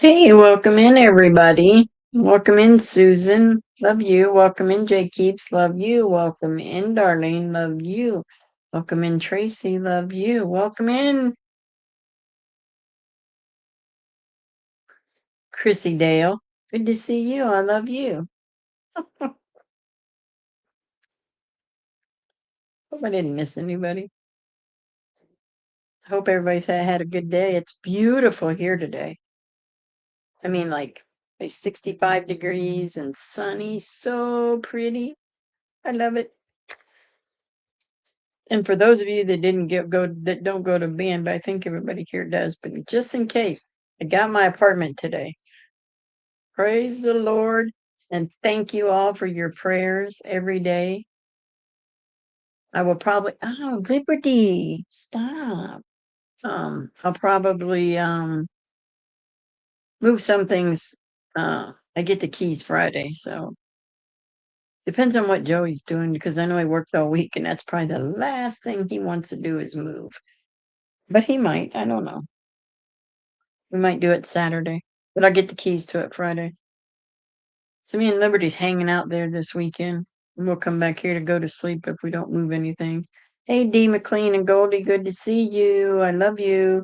Hey, welcome in everybody. Welcome in Susan. Love you. Welcome in Jay Keeps. Love you. Welcome in Darlene. Love you. Welcome in Tracy. Love you. Welcome in Chrissy Dale. Good to see you. I love you. Hope I didn't miss anybody. Hope everybody's had a good day. It's beautiful here today. I mean, like 65 degrees and sunny. So pretty. I love it. And for those of you that didn't that don't go to band, but I think everybody here does, but just in case, I got my apartment today. Praise the Lord. And thank you all for your prayers every day. I will probably, oh, Liberty, stop. I'll probably move some things. I get the keys Friday, so depends on what Joey's doing because I know he worked all week and that's probably the last thing he wants to do is move. But he might, I don't know. We might do it Saturday, but I'll get the keys to it Friday. So me and Liberty's hanging out there this weekend, and we'll come back here to go to sleep if we don't move anything. Hey, D. McLean and Goldie, good to see you. I love you.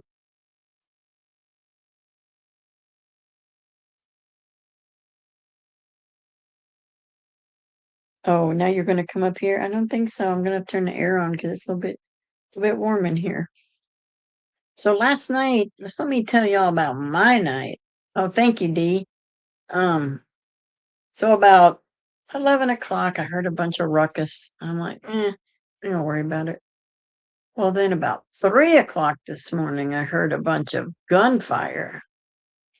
Oh, now you're going to come up here? I don't think so. I'm going to turn the air on because it's a little bit warm in here. So last night, let me tell y'all about my night. Oh, thank you, D. Um, so about 11 o'clock, I heard a bunch of ruckus. I'm like, don't worry about it. Well, then about 3 o'clock this morning, I heard a bunch of gunfire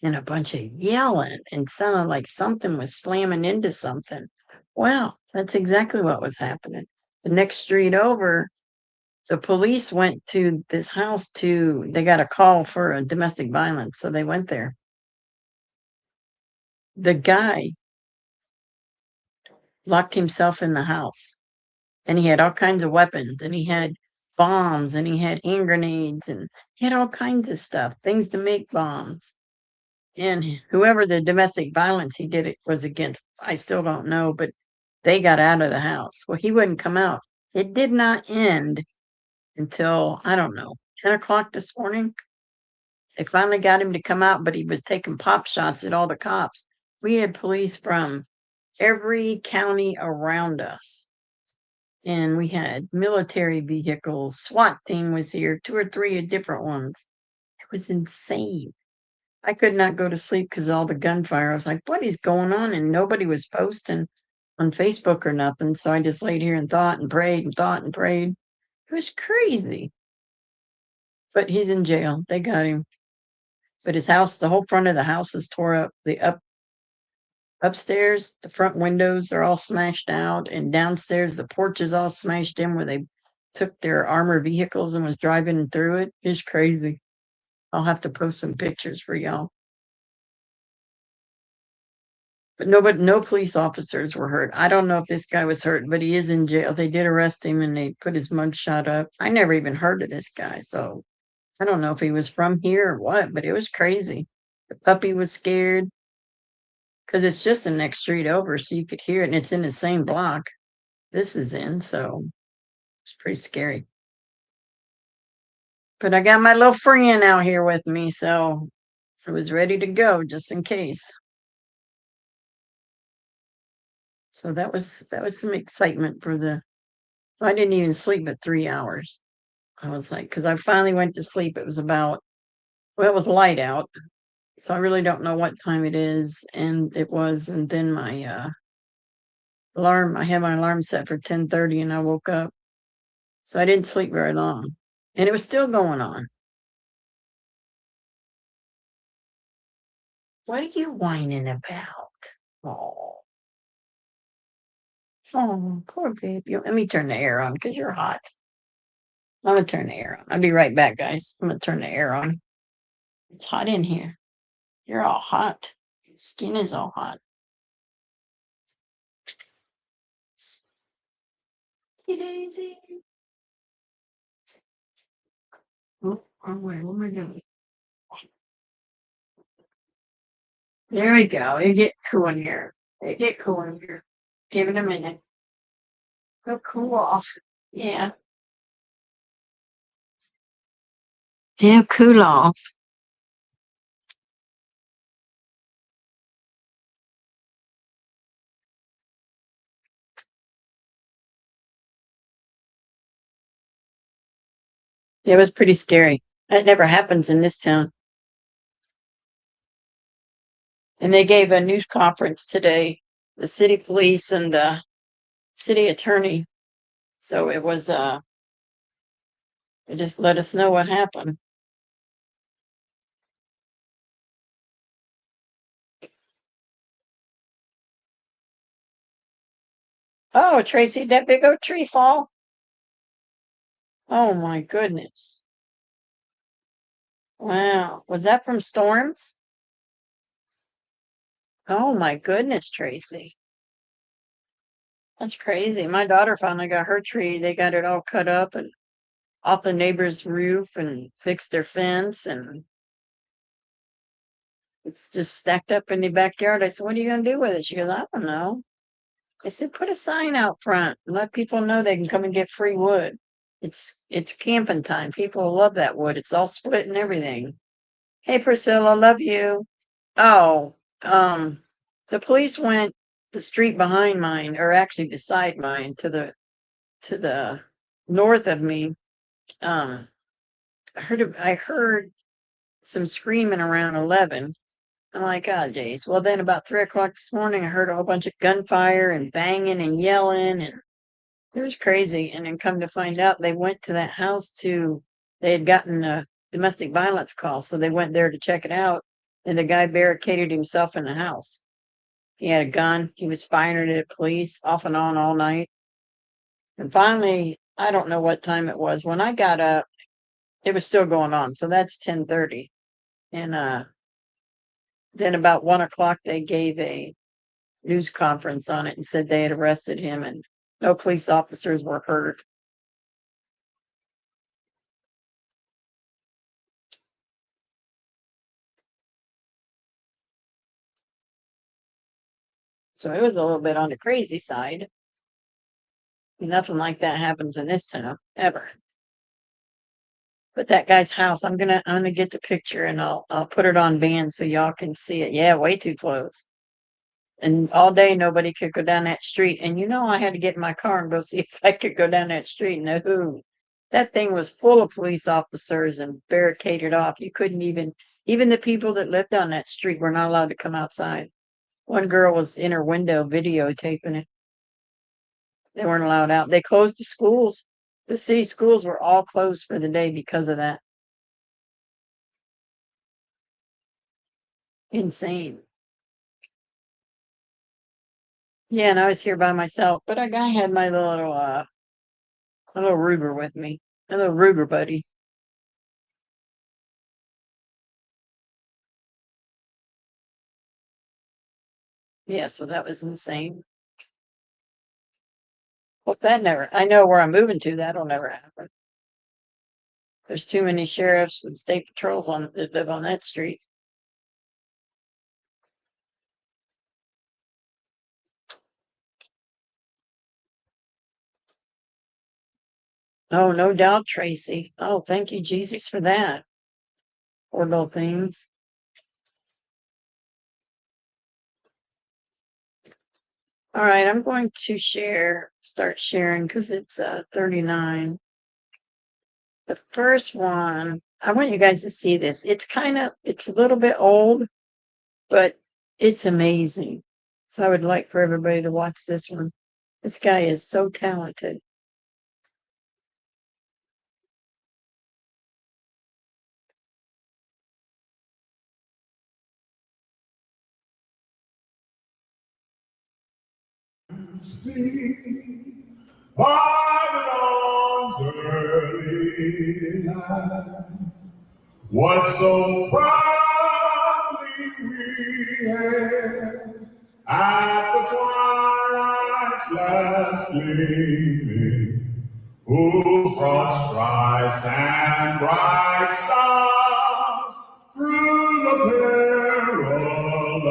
and a bunch of yelling and sounded like something was slamming into something. Well, that's exactly what was happening. The next street over, the police went to this house they got a call for a domestic violence. So they went there. The guy locked himself in the house and he had all kinds of weapons and he had bombs and he had hand grenades and he had all kinds of stuff, things to make bombs. And whoever the domestic violence he did it was against, I still don't know, but they got out of the house. Well, he wouldn't come out. It did not end until, I don't know, 10 o'clock this morning. They finally got him to come out, but he was taking pop shots at all the cops. We had police from every county around us. And we had military vehicles. SWAT team was here, 2 or 3 different ones. It was insane. I could not go to sleep because all the gunfire. I was like, what is going on? And nobody was posting on Facebook or nothing. So I just laid here and thought and prayed and thought and prayed. It was crazy. But he's in jail. They got him. But his house, the whole front of the house is tore up. Upstairs, the front windows are all smashed out, and downstairs the porch is all smashed in where they took their armored vehicles and was driving through it. It's crazy. I'll have to post some pictures for y'all. But no police officers were hurt. I don't know if this guy was hurt, but he is in jail. They did arrest him and they put his mugshot up. I never even heard of this guy, so I don't know if he was from here or what, but it was crazy. The puppy was scared because it's just the next street over, so you could hear it, and it's in the same block this is in, so it's pretty scary. But I got my little friend out here with me, so I was ready to go just in case. So that was some excitement for the I didn't even sleep but 3 hours. I was like, because I finally went to sleep. It was about, well, it was light out. So I really don't know what time it is. And it was, and then my I had my alarm set for 10:30 and I woke up. So I didn't sleep very long. And it was still going on. What are you whining about? Oh, oh, poor baby. Let me turn the air on because you're hot. I'm gonna turn the air on. I'll be right back, guys. I'm gonna turn the air on. It's hot in here. You're all hot. Your skin is all hot. Daisy. Oh, where am I going? There we go. It get cool in here. It get cool in here. Give it a minute. Go cool off. Yeah. Yeah, cool off. It was pretty scary. That never happens in this town. And they gave a news conference today, the city police and the city attorney. So it was it just let us know what happened. Oh, Tracy, that big oak tree fall? Oh my goodness. Wow. Was that from storms? Oh my goodness, Tracy. That's crazy. My daughter finally got her tree. They got it all cut up and off the neighbor's roof and fixed their fence, and it's just stacked up in the backyard. I said, "What are you going to do with it?" She goes, "I don't know." I said, "Put a sign out front and let people know they can come and get free wood. It's camping time. People love that wood. It's all split and everything." Hey Priscilla, love you. Oh, the police went the street behind mine, or actually beside mine, to the north of me. Um, I heard some screaming around 11. I'm like, oh, geez. Well, then about 3 o'clock this morning, I heard a whole bunch of gunfire and banging and yelling, and it was crazy. And then come to find out, they went to that house they had gotten a domestic violence call, so they went there to check it out, and the guy barricaded himself in the house. He had a gun. He was firing it at police off and on all night. And finally, I don't know what time it was. When I got up, it was still going on. So that's 10:30. And then about 1 o'clock, they gave a news conference on it and said they had arrested him and no police officers were hurt. So it was a little bit on the crazy side. Nothing like that happens in this town ever. But that guy's house, I'm gonna get the picture and I'll put it on band so y'all can see it. Yeah, way too close. And all day nobody could go down that street. And I had to get in my car and go see if I could go down that street. No, that thing was full of police officers and barricaded off. You couldn't even the people that lived on that street were not allowed to come outside. One girl was in her window videotaping it. They weren't allowed out. They closed the schools. The city schools were all closed for the day because of that. Insane. Yeah, and I was here by myself, but I had my little Ruger with me. My little Ruger buddy. Yeah, so that was insane. Hope that never I know where I'm moving to, that'll never happen. There's too many sheriffs and state patrols that live on that street. Oh, no doubt, Tracy. Oh, thank you, Jesus, for that. Poor little things. All right, I'm going to start sharing because it's 39. The first one, I want you guys to see this. It's a little bit old, but it's amazing. So I would like for everybody to watch this one. This guy is so talented. By the dawn's early light, what so proudly we hailed at the twilight's last gleaming, whose cross Christ and bright stars through the peril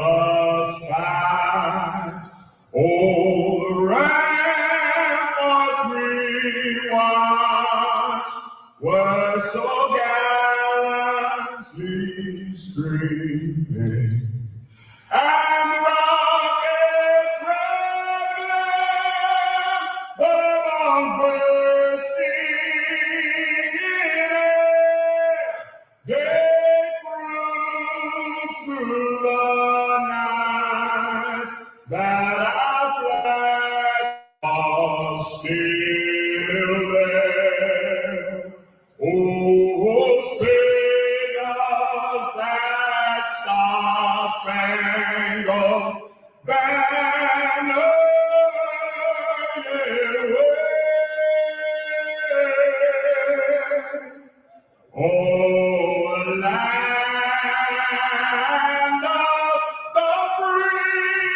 that our flag was still there. Oh, sing us that star-spangled banner, yet wave. Oh, the land of the free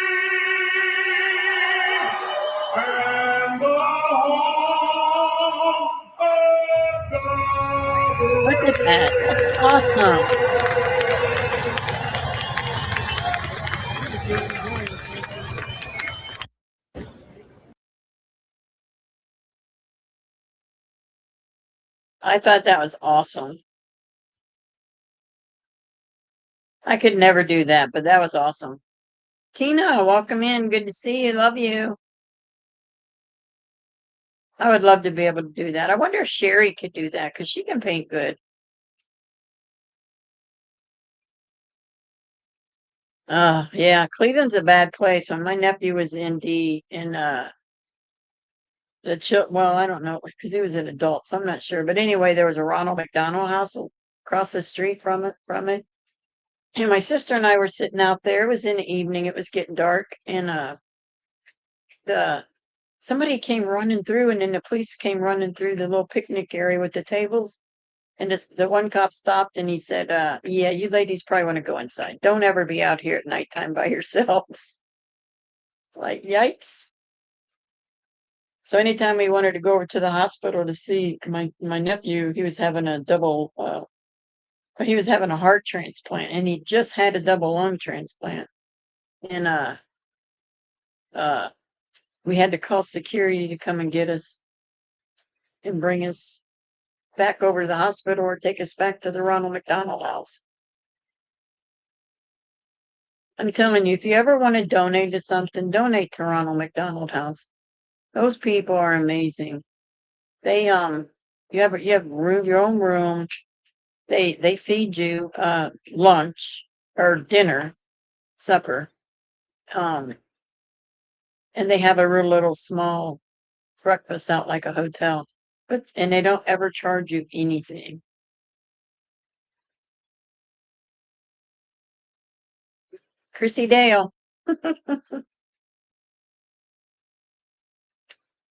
and the home of the Look at that. That's awesome. I thought that was awesome. I could never do that, but that was awesome. Tina, welcome in. Good to see you. Love you. I would love to be able to do that. I wonder if Sherry could do that because she can paint good. Yeah, Cleveland's a bad place. When my nephew was in well, I don't know because he was an adult, so I'm not sure. But anyway, there was a Ronald McDonald House across the street from it. And my sister and I were sitting out there. It was in the evening. It was getting dark, and the somebody came running through, and then the police came running through the little picnic area with the tables. And the one cop stopped and he said, "Yeah, you ladies probably want to go inside. Don't ever be out here at nighttime by yourselves." It's like, yikes. So anytime we wanted to go over to the hospital to see my nephew, he was having a heart transplant, and he just had a double lung transplant. And uh we had to call security to come and get us and bring us back over to the hospital or take us back to the Ronald McDonald House. I'm telling you, if you ever want to donate to something, donate to Ronald McDonald House. Those people are amazing. They you have room, your own room. They feed you lunch or dinner, supper. Um and they have a real little small breakfast out like a hotel. And they don't ever charge you anything. Chrissy Dale.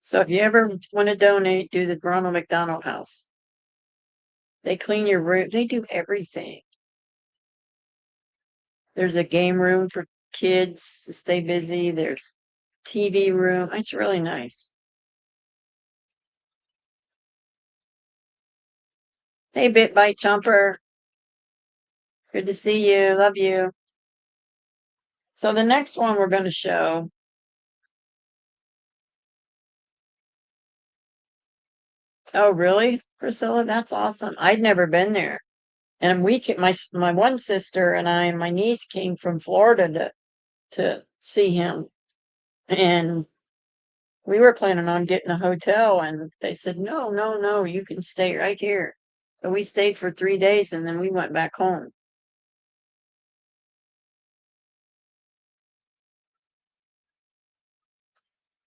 So if you ever want to donate, do the Ronald McDonald House. They clean your room. They do everything. There's a game room for kids to stay busy. There's TV room. It's really nice. Hey, Bit Bite Chomper. Good to see you. Love you. So the next one we're going to show. Oh, really, Priscilla? That's awesome. I'd never been there. And my one sister and my niece came from Florida to see him. And we were planning on getting a hotel, and they said, no, no, no, you can stay right here. So we stayed for 3 days, and then we went back home.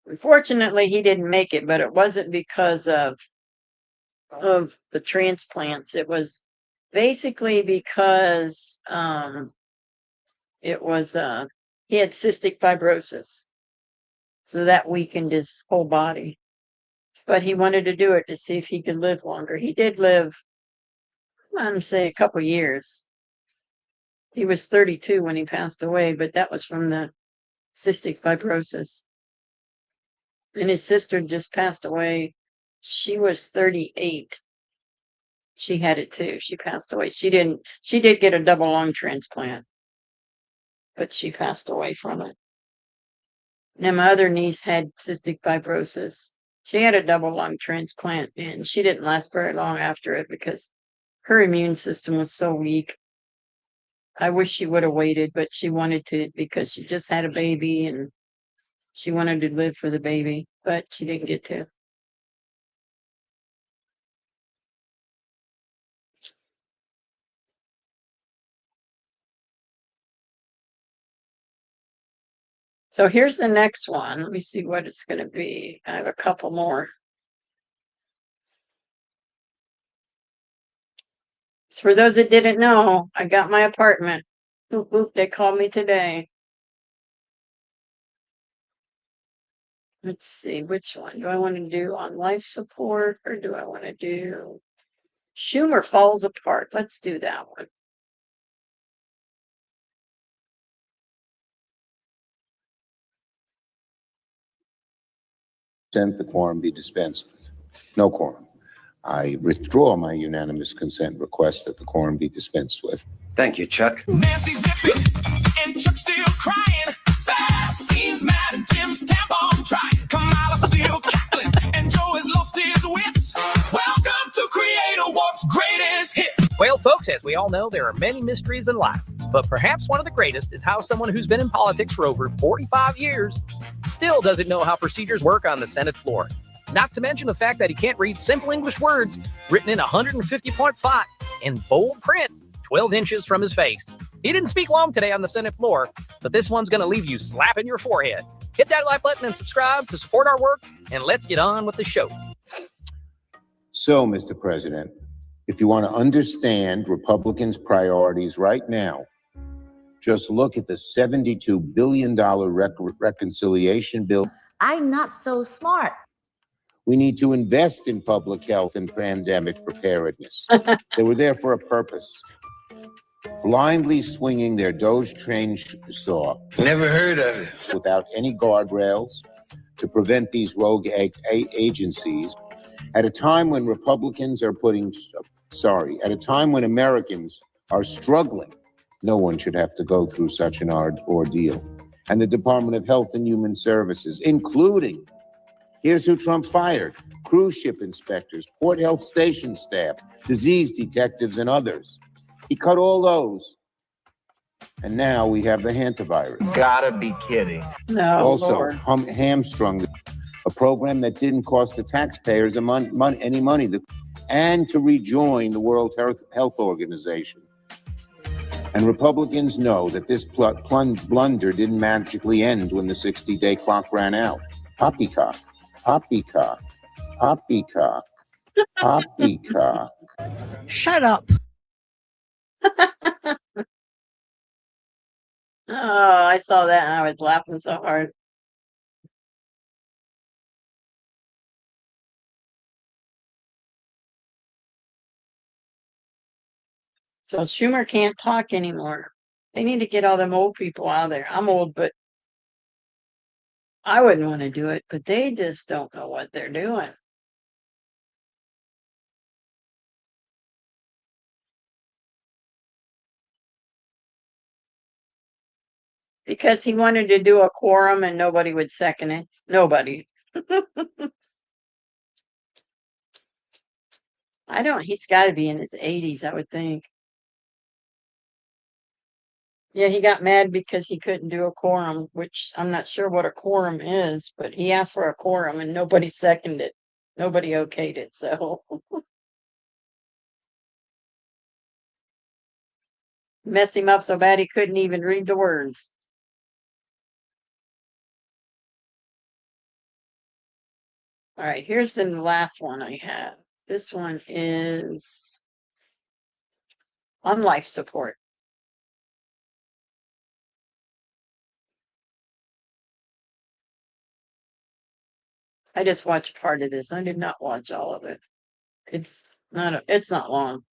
Unfortunately, he didn't make it, but it wasn't because of the transplants. It was basically because it was he had cystic fibrosis, so that weakened his whole body. But he wanted to do it to see if he could live longer. He did live, I'm gonna say, a couple years. He was 32 when he passed away, but that was from the cystic fibrosis. And his sister just passed away. She was 38. She had it too. She passed away. She did get a double lung transplant, but she passed away from it. Now, my other niece had cystic fibrosis. She had a double lung transplant, and she didn't last very long after it because her immune system was so weak. I wish she would have waited, but she wanted to because she just had a baby and she wanted to live for the baby, but she didn't get to. So here's the next one. Let me see what it's going to be. I have a couple more. So for those that didn't know, I got my apartment. Boop, boop, they called me today. Let's see, which one do I want to do on life support, or do I want to do Schumer falls apart? Let's do that one. The quorum be dispensed with. No quorum. I withdraw my unanimous consent request that the quorum be dispensed with. Thank you, Chuck. Nancy's nipping and Chuck's still crying. Fast seems mad and Tim's tampon trying. Kamala's still cackling and Joe has lost his wits. Welcome to Creator Warp's greatest hits. Well, folks, as we all know, there are many mysteries in life, but perhaps one of the greatest is how someone who's been in politics for over 45 years still doesn't know how procedures work on the Senate floor. Not to mention the fact that he can't read simple English words written in 150-point font in bold print 12 inches from his face. He didn't speak long today on the Senate floor, but this one's going to leave you slapping your forehead. Hit that like button and subscribe to support our work, and let's get on with the show. So, Mr. President, if you want to understand Republicans' priorities right now, just look at the $72 billion reconciliation bill. I'm not so smart. We need to invest in public health and pandemic preparedness. They were there for a purpose. Blindly swinging their Doge-train saw. Never heard of it. Without any guardrails to prevent these rogue agencies. At a time when Republicans are at a time when Americans are struggling, no one should have to go through such an ordeal. And the Department of Health and Human Services, including, here's who Trump fired: cruise ship inspectors, port health station staff, disease detectives, and others. He cut all those. And now we have the hantavirus. Gotta be kidding. No, Also, Lord. hamstrung a program that didn't cost the taxpayers any money, and to rejoin the World Health Organization. And Republicans know that this blunder didn't magically end when the 60-day clock ran out. Poppycock, poppycock, poppycock, poppycock. Shut up. Oh, I saw that and I was laughing so hard. So Schumer can't talk anymore. They need to get all them old people out of there. I'm old, but I wouldn't want to do it, but they just don't know what they're doing. Because he wanted to do a quorum and nobody would second it. Nobody. He's got to be in his 80s, I would think. Yeah, he got mad because he couldn't do a quorum, which I'm not sure what a quorum is, but he asked for a quorum and nobody seconded it. Nobody okayed it, so. Messed him up so bad he couldn't even read the words. All right, here's the last one I have. This one is on life support. I just watched part of this. I did not watch all of it. It's not long.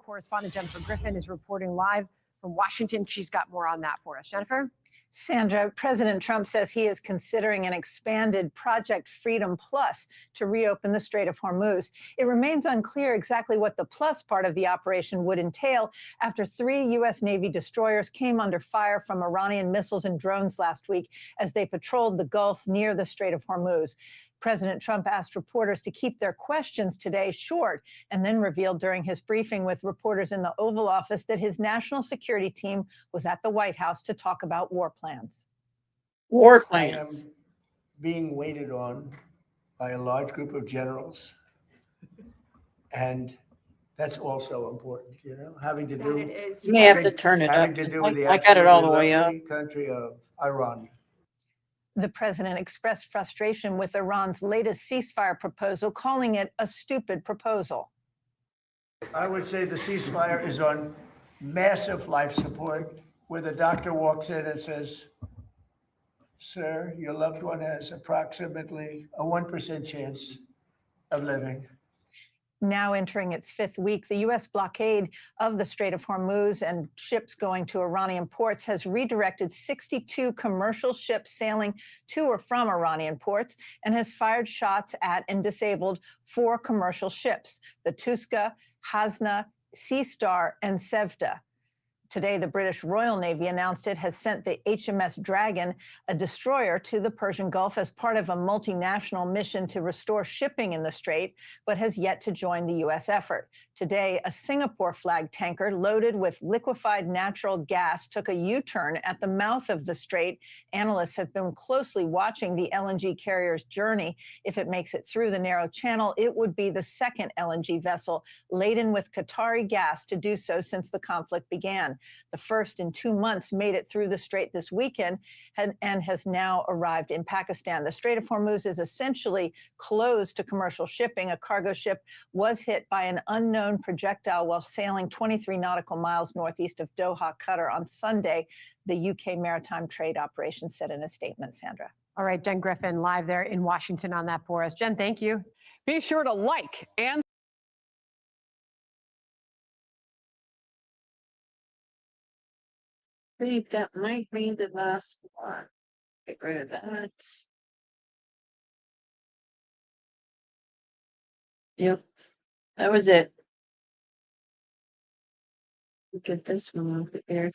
Correspondent Jennifer Griffin is reporting live from Washington. She's got more on that for us. Jennifer? Sandra, President Trump says he is considering an expanded Project Freedom Plus to reopen the Strait of Hormuz. It remains unclear exactly what the plus part of the operation would entail after 3 U.S. Navy destroyers came under fire from Iranian missiles and drones last week as they patrolled the Gulf near the Strait of Hormuz. President Trump asked reporters to keep their questions today short and then revealed during his briefing with reporters in the Oval Office that his national security team was at the White House to talk about war plans. War plans. I am being waited on by a large group of generals, and That's also important, having to That do. it is. You may have to having- turn it having up. to 'Cause do with the I got it all the absolutely way up. lovely country of Iran. The president expressed frustration with Iran's latest ceasefire proposal, calling it a stupid proposal. I would say the ceasefire is on massive life support, where the doctor walks in and says, "Sir, your loved one has approximately a 1% chance of living." Now entering its fifth week, the U.S. blockade of the Strait of Hormuz and ships going to Iranian ports has redirected 62 commercial ships sailing to or from Iranian ports and has fired shots at and disabled 4 commercial ships, the Tuska, Hasna, Sea Star, and Sevda. Today, the British Royal Navy announced it has sent the HMS Dragon, a destroyer, to the Persian Gulf as part of a multinational mission to restore shipping in the strait, but has yet to join the U.S. effort. Today, a Singapore-flagged tanker loaded with liquefied natural gas took a U-turn at the mouth of the strait. Analysts have been closely watching the LNG carrier's journey. If it makes it through the narrow channel, it would be the second LNG vessel laden with Qatari gas to do so since the conflict began. The first in 2 months made it through the strait this weekend and has now arrived in Pakistan. The Strait of Hormuz is essentially closed to commercial shipping. A cargo ship was hit by an unknown projectile while sailing 23 nautical miles northeast of Doha, Qatar on Sunday, the UK Maritime Trade Operation said in a statement. Sandra. All right, Jen Griffin live there in Washington on that for us. Jen, thank you. Be sure to like and I think that might be the last one. Get rid of that. Yep, that was it. Get this one over here.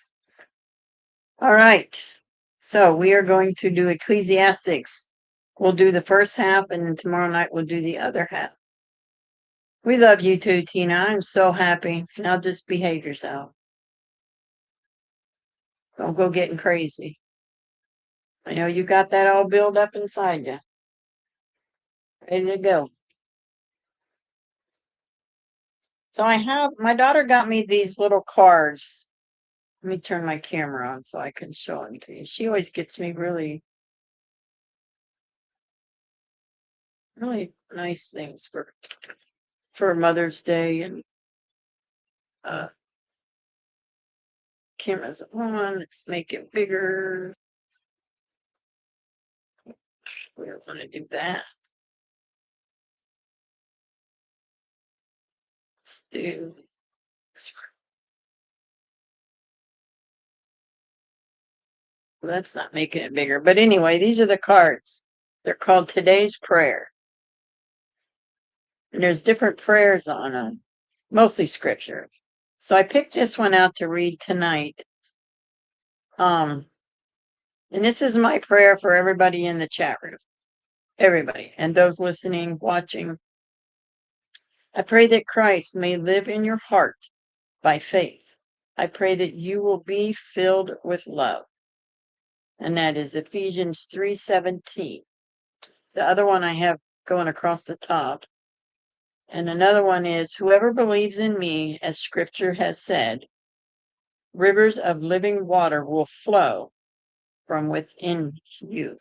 All right, so we are going to do Ecclesiastics. We'll do the first half, and then tomorrow night we'll do the other half. We love you too, Tina. I'm so happy. Now just behave yourself. Don't go getting crazy. I know you got that all built up inside you. Ready to go. So my daughter got me these little cards. Let me turn my camera on so I can show them to you. She always gets me really, really nice things for Mother's Day, and camera's on. Let's make it bigger. We don't want to do that. Let's do this one. Well, that's not making it bigger. But anyway, these are the cards. They're called Today's Prayer. And there's different prayers on them, mostly scripture. So I picked this one out to read tonight. And this is my prayer for everybody in the chat room. Everybody. And those listening, watching. I pray that Christ may live in your heart by faith. I pray that you will be filled with love. And that is Ephesians 3:17. The other one I have going across the top. And another one is, whoever believes in me, as scripture has said, rivers of living water will flow from within you.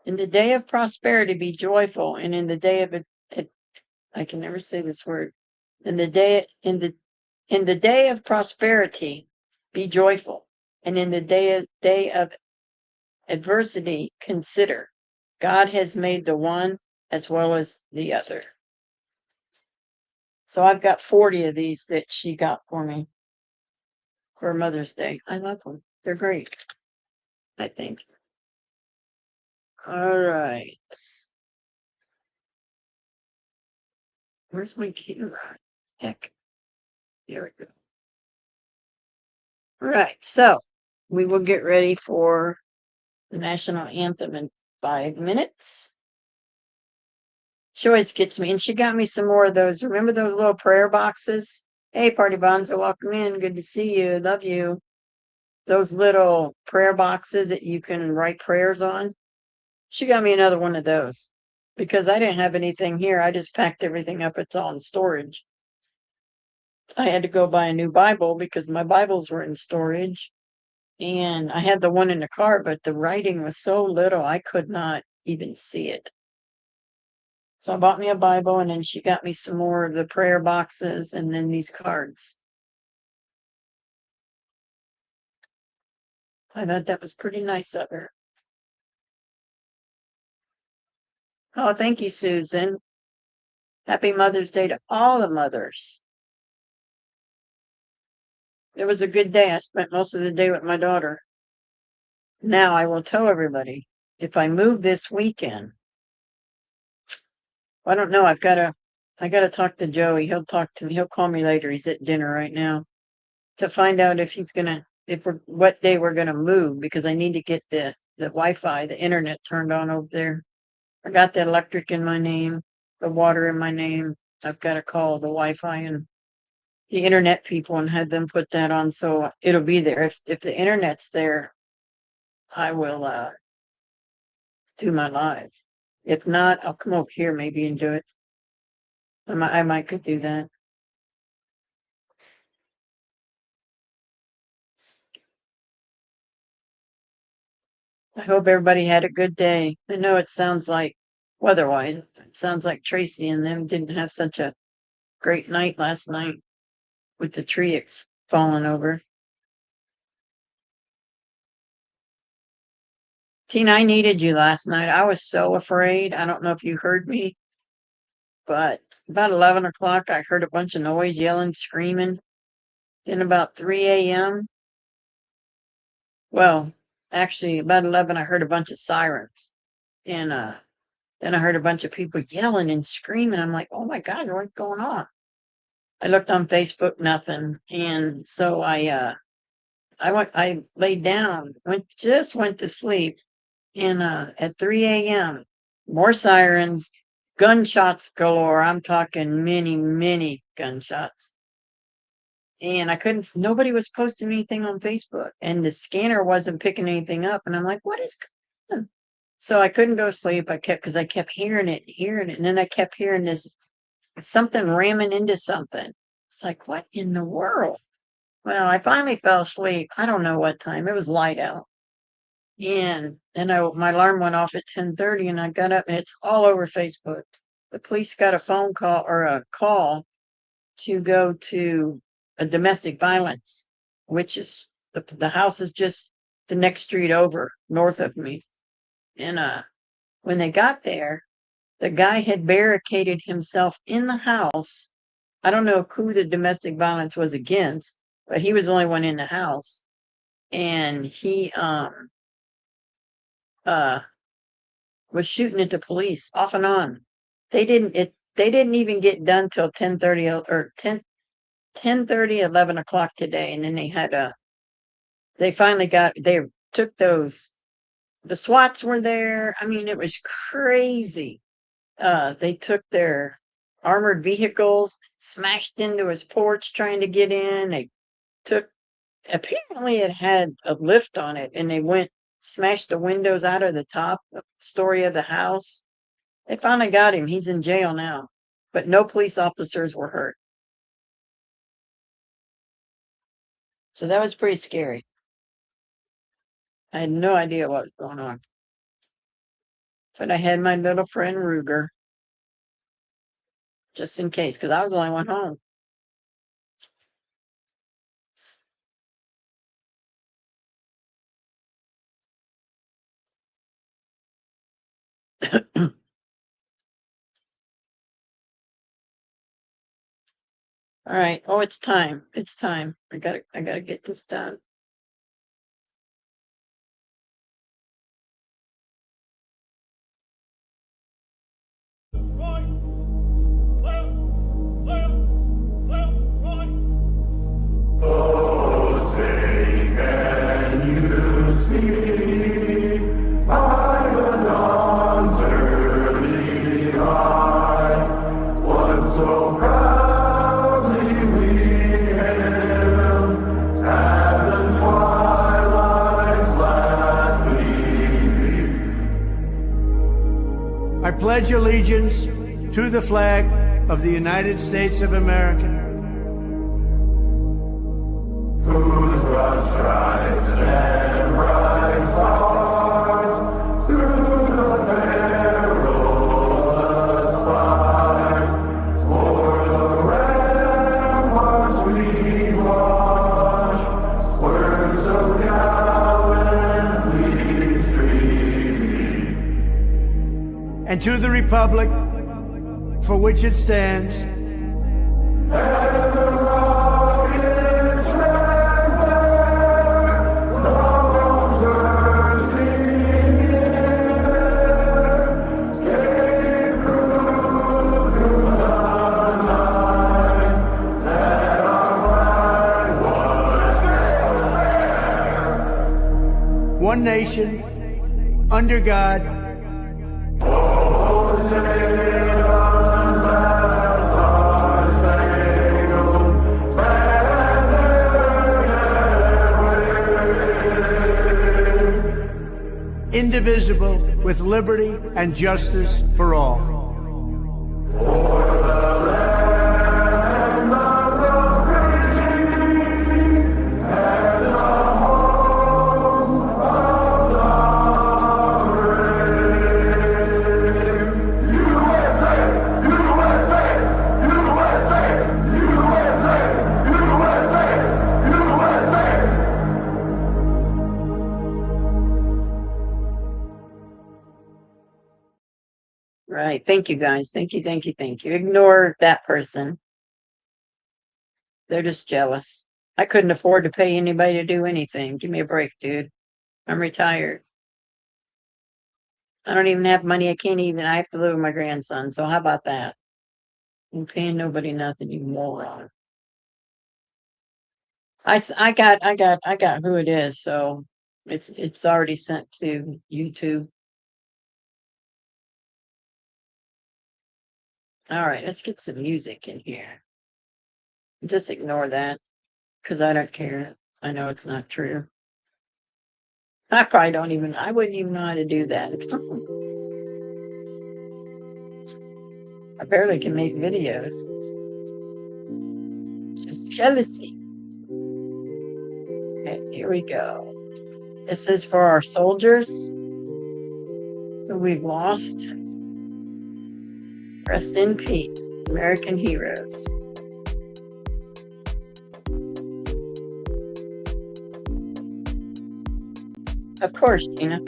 In the day of prosperity, be joyful, and in the day of I can never say this word. In the day of prosperity, be joyful, and in the day of adversity, consider God has made the one as well as the other. So I've got 40 of these that she got for me for Mother's Day. I love them. They're great, I think. All right. Where's my camera? Heck. Here we go. All right. So we will get ready for the national anthem in 5 minutes. She always gets me, and she got me some more of those. Remember those little prayer boxes? Hey, Party Bonza, welcome in. Good to see you. Love you. Those little prayer boxes that you can write prayers on. She got me another one of those because I didn't have anything here. I just packed everything up. It's all in storage. I had to go buy a new Bible because my Bibles were in storage. And I had the one in the car, but the writing was so little I could not even see it. So I bought me a Bible, and then she got me some more of the prayer boxes and then these cards. I thought that was pretty nice of her. Oh, thank you, Susan. Happy Mother's Day to all the mothers. It was a good day. I spent most of the day with my daughter. Now I will tell everybody, if I move this weekend, I don't know. I gotta talk to Joey. He'll talk to me. He'll call me later. He's at dinner right now to find out if what day we're gonna move, because I need to get the Wi-Fi, the internet turned on over there. I got the electric in my name, the water in my name. I've got to call the Wi-Fi and the internet people and have them put that on, so it'll be there. If the internet's there, I will do my live. If not, I'll come over here maybe and do it. I might could do that. I hope everybody had a good day. I know it sounds like, weather-wise, it sounds like Tracy and them didn't have such a great night last night with the tree falling over. Tina, I needed you last night. I was so afraid. I don't know if you heard me, but about 11 o'clock, I heard a bunch of noise, yelling, screaming. Then about 3 a.m., well, actually about 11, I heard a bunch of sirens. And then I heard a bunch of people yelling and screaming. I'm like, oh my God, what's going on? I looked on Facebook, nothing. And so I laid down, went to sleep. And at 3 a.m., more sirens, gunshots galore. I'm talking many, many gunshots. And nobody was posting anything on Facebook, and the scanner wasn't picking anything up. And I'm like, what is going on? So I couldn't go to sleep. Because I kept hearing it. And then I kept hearing this, something ramming into something. It's like, what in the world? Well, I finally fell asleep. I don't know what time. It was light out. And then my alarm went off at 10:30, and I got up, and it's all over Facebook. The police got a phone call or a call to go to a domestic violence, which is the house is just the next street over, north of me. And when they got there, the guy had barricaded himself in the house. I don't know who the domestic violence was against, but he was the only one in the house. And he was shooting at the police off and on. They didn't even get done till 10:30 or 10:30, 11 o'clock today. And then they finally they took those, the SWATs were there. I mean, it was crazy. They took their armored vehicles, smashed into his porch trying to get in. Apparently it had a lift on it, and they smashed the windows out of the top story of the house. They finally got him. He's in jail now, but no police officers were hurt. So that was pretty scary. I had no idea what was going on. But I had my little friend Ruger, just in case, because I was the only one home. All right. Oh, it's time. It's time. I gotta get this done. I pledge allegiance to the flag of the United States of America and to the republic for which it stands, one nation, under God, indivisible, with liberty and justice for all. Right. Thank you, guys. Thank you, thank you, thank you. Ignore that person. They're just jealous. I couldn't afford to pay anybody to do anything. Give me a break, dude. I'm retired. I don't even have money. I have to live with my grandson. So how about that? I'm paying nobody nothing, you moron. I got who it is. So it's already sent to YouTube. All right, let's get some music in here. Just ignore that because I don't care. I know it's not true. I wouldn't even know how to do that. I barely can make videos. It's just jealousy. Okay, here we go. This is for our soldiers who we've lost. Rest in peace, American heroes. Of course, Tina.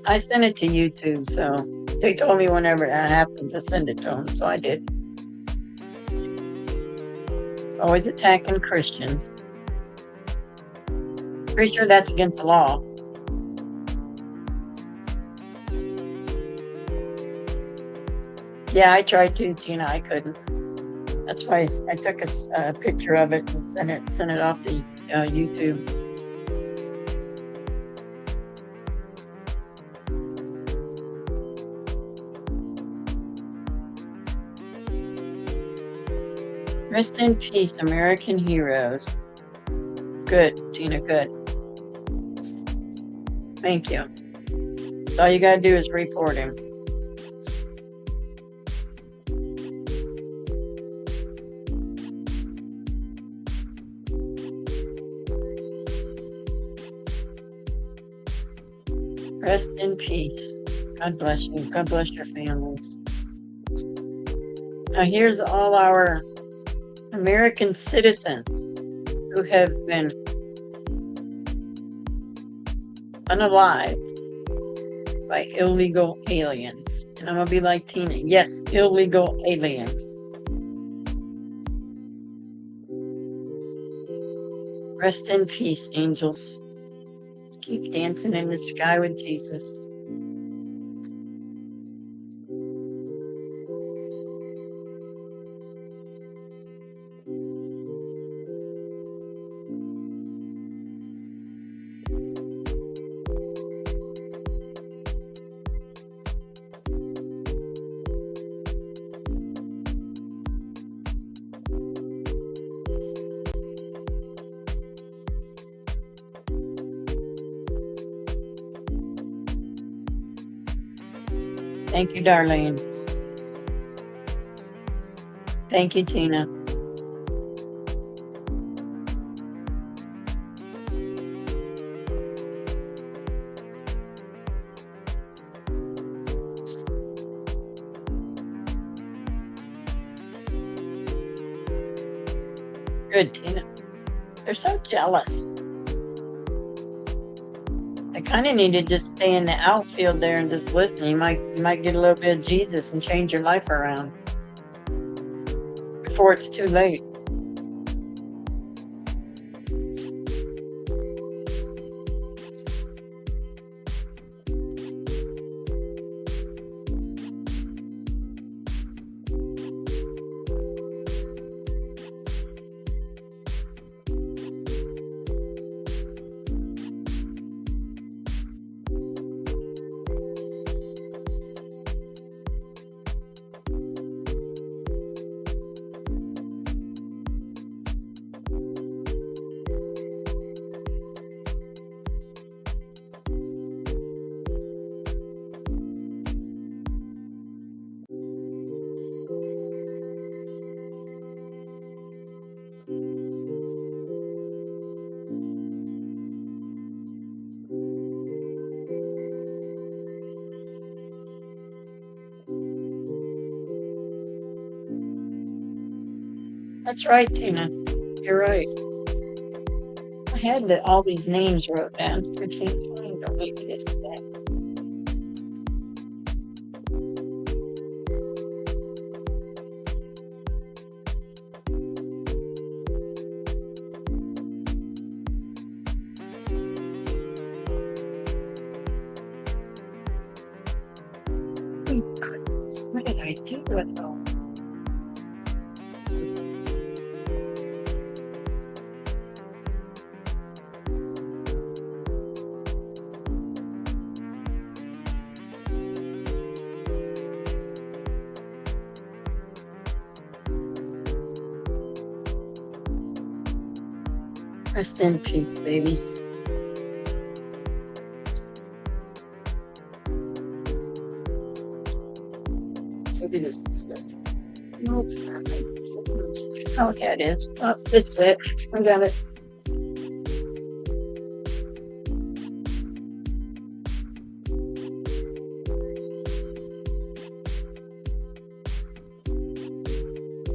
I sent it to YouTube, so they told me whenever that happens, I send it to them, so I did. Always attacking Christians. Pretty sure that's against the law. Yeah, I tried to, Tina. I couldn't. That's why I took a picture of it and sent it off to YouTube. Rest in peace, American heroes. Good, Tina, good. Thank you. All you gotta do is report him. Rest in peace. God bless you. God bless your families. Now here's all our American citizens who have been unalived by illegal aliens. And I'm going to be like Tina. Yes, illegal aliens. Rest in peace, angels. Keep dancing in the sky with Jesus. Thank you, Darlene. Thank you, Tina. Good, Tina. They're so jealous. I kind of need to just stay in the outfield there and just listen. You might get a little bit of Jesus and change your life around before it's too late. That's right, Tina. You're right. I had all these names wrote down. I can't find them. Maybe this is that. Oh, goodness. What did I do with them? Rest in peace, babies. Maybe this is it. Nope. Oh, yeah, it is. Oh, this is it. I got it.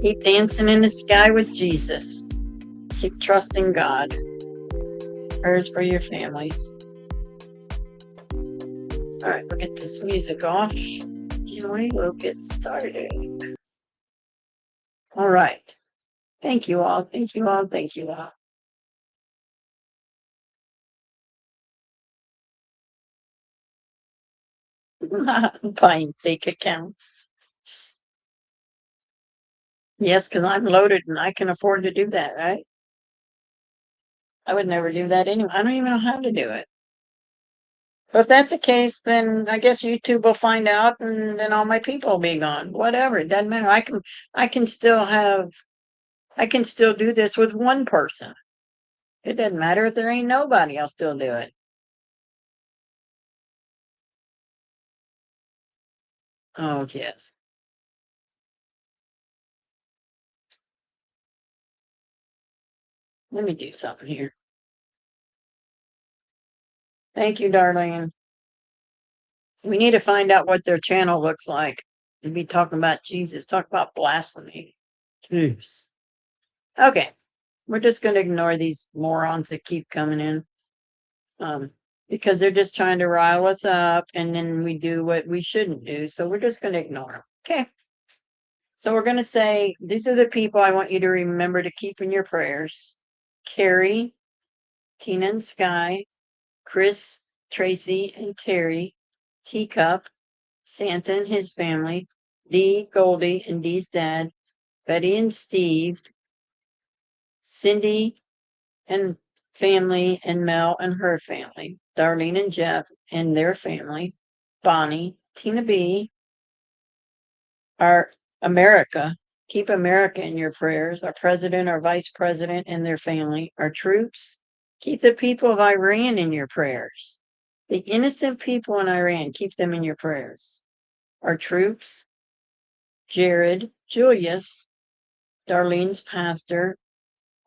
Keep dancing in the sky with Jesus. Keep trusting God. Prayers for your families. All right, we'll get this music off and we will get started. All right. Thank you all. Thank you all. Thank you all. Buying fake accounts. Yes, because I'm loaded and I can afford to do that, right? I would never do that anyway. I don't even know how to do it. But if that's the case, then I guess YouTube will find out and then all my people will be gone. Whatever. It doesn't matter. I can still do this with one person. It doesn't matter if there ain't nobody, I'll still do it. Oh, yes. Let me do something here. Thank you, Darlene. We need to find out what their channel looks like. And be talking about Jesus, talk about blasphemy. Jeez. Okay. We're just going to ignore these morons that keep coming in. Because they're just trying to rile us up and then we do what we shouldn't do. So we're just going to ignore them. Okay. So we're going to say, these are the people I want you to remember to keep in your prayers. Carrie, Tina and Sky, Chris, Tracy and Terry, Teacup, Santa and his family, Dee, Goldie and Dee's dad, Betty and Steve, Cindy and family, and Mel and her family, Darlene and Jeff and their family, Bonnie, Tina B, our America, keep America in your prayers, our president, our vice president and their family, our troops, keep the people of Iran in your prayers. The innocent people in Iran, keep them in your prayers. Our troops, Jared, Julius, Darlene's pastor,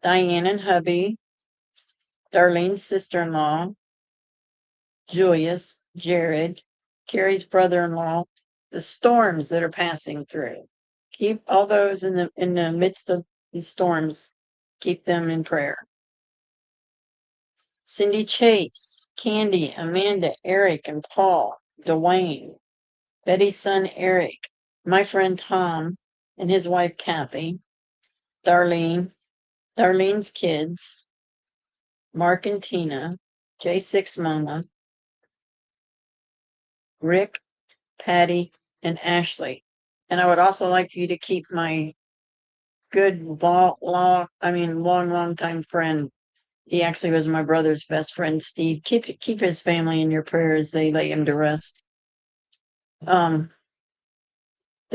Diane and hubby, Darlene's sister-in-law, Julius, Jared, Carrie's brother-in-law, the storms that are passing through. Keep all those in the midst of these storms, keep them in prayer. Cindy Chase, Candy, Amanda, Eric, and Paul, Dwayne, Betty's son Eric, my friend Tom, and his wife Kathy, Darlene, Darlene's kids, Mark and Tina, J6 Mama, Rick, Patty, and Ashley. And I would also like for you to keep my good long time friend. He actually was my brother's best friend, Steve. Keep his family in your prayers. They lay him to rest. There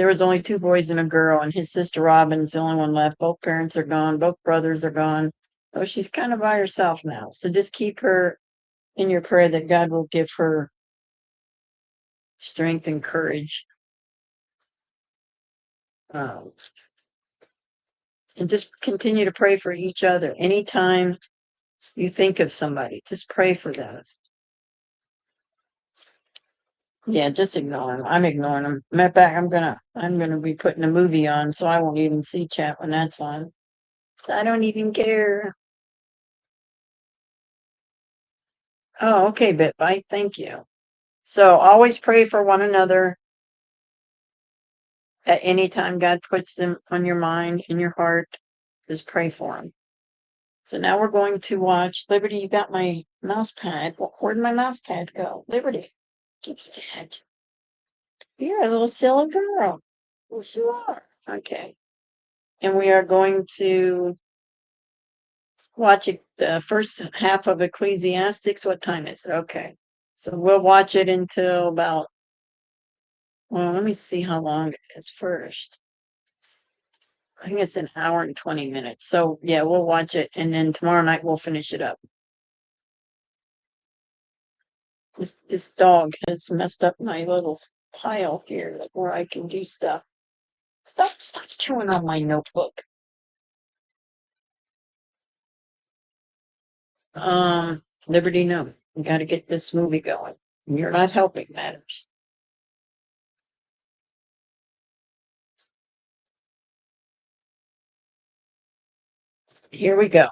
was only 2 boys and a girl, and his sister Robin's the only one left. Both parents are gone. Both brothers are gone. So she's kind of by herself now. So just keep her in your prayer that God will give her strength and courage. And just continue to pray for each other. Anytime you think of somebody, just pray for them. Yeah, just ignore them. I'm ignoring them. Matter of fact, I'm gonna be putting a movie on, so I won't even see chat when that's on. I don't even care. Oh, okay, BitBite. Thank you. So always pray for one another at any time God puts them on your mind, in your heart. Just pray for them. So now we're going to watch Liberty. You got my mouse pad. Where'd my mouse pad go? Liberty, give me that. You're a little silly girl. Yes, you are. Okay. And we are going to watch the first half of Ecclesiastics. What time is it? Okay. So we'll watch it until about, well, let me see how long it is first. I think it's an hour and 20 minutes. So yeah, we'll watch it and then tomorrow night we'll finish it up. This dog has messed up my little pile here where I can do stuff. Stop chewing on my notebook. Liberty, no. We gotta get this movie going. You're not helping matters. Here we go.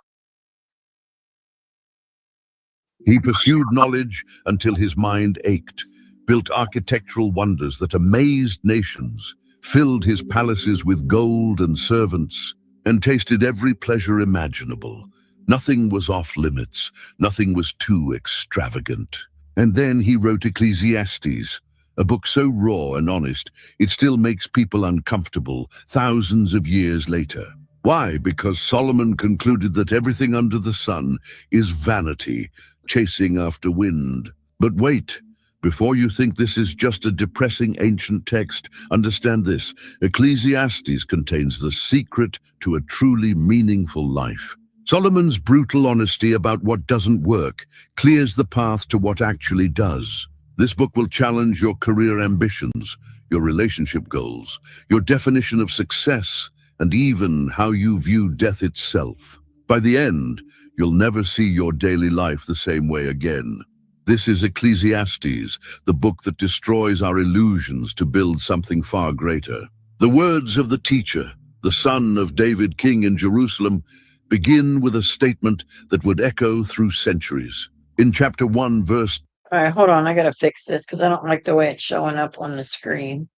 He pursued knowledge until his mind ached, built architectural wonders that amazed nations, filled his palaces with gold and servants, and tasted every pleasure imaginable. Nothing was off limits, nothing was too extravagant. And then he wrote Ecclesiastes, a book so raw and honest, it still makes people uncomfortable thousands of years later. Why? Because Solomon concluded that everything under the sun is vanity, chasing after wind. But wait, before you think this is just a depressing ancient text, understand this. Ecclesiastes contains the secret to a truly meaningful life. Solomon's brutal honesty about what doesn't work clears the path to what actually does. This book will challenge your career ambitions, your relationship goals, your definition of success, and even how you view death itself. By the end, you'll never see your daily life the same way again. This is Ecclesiastes, the book that destroys our illusions to build something far greater. The words of the teacher, the son of David, king in Jerusalem, begin with a statement that would echo through centuries. In chapter 1, verse... All right, hold on. I gotta fix this because I don't like the way it's showing up on the screen.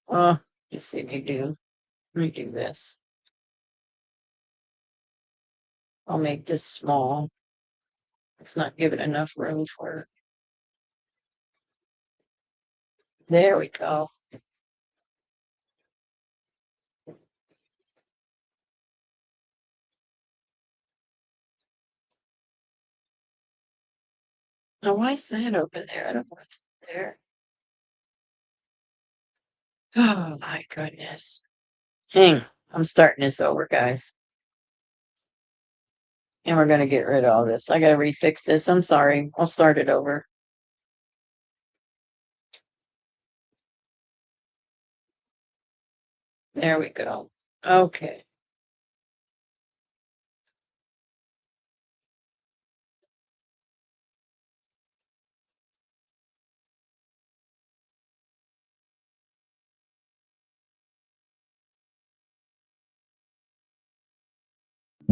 Let's see what you do. Let me do this. I'll make this small. It's not giving enough room for it. There we go. Now, why is that over there? I don't know what's there. Oh my goodness. I'm starting this over, guys. And we're gonna get rid of all this. I gotta refix this. I'm sorry. I'll start it over. There we go. Okay.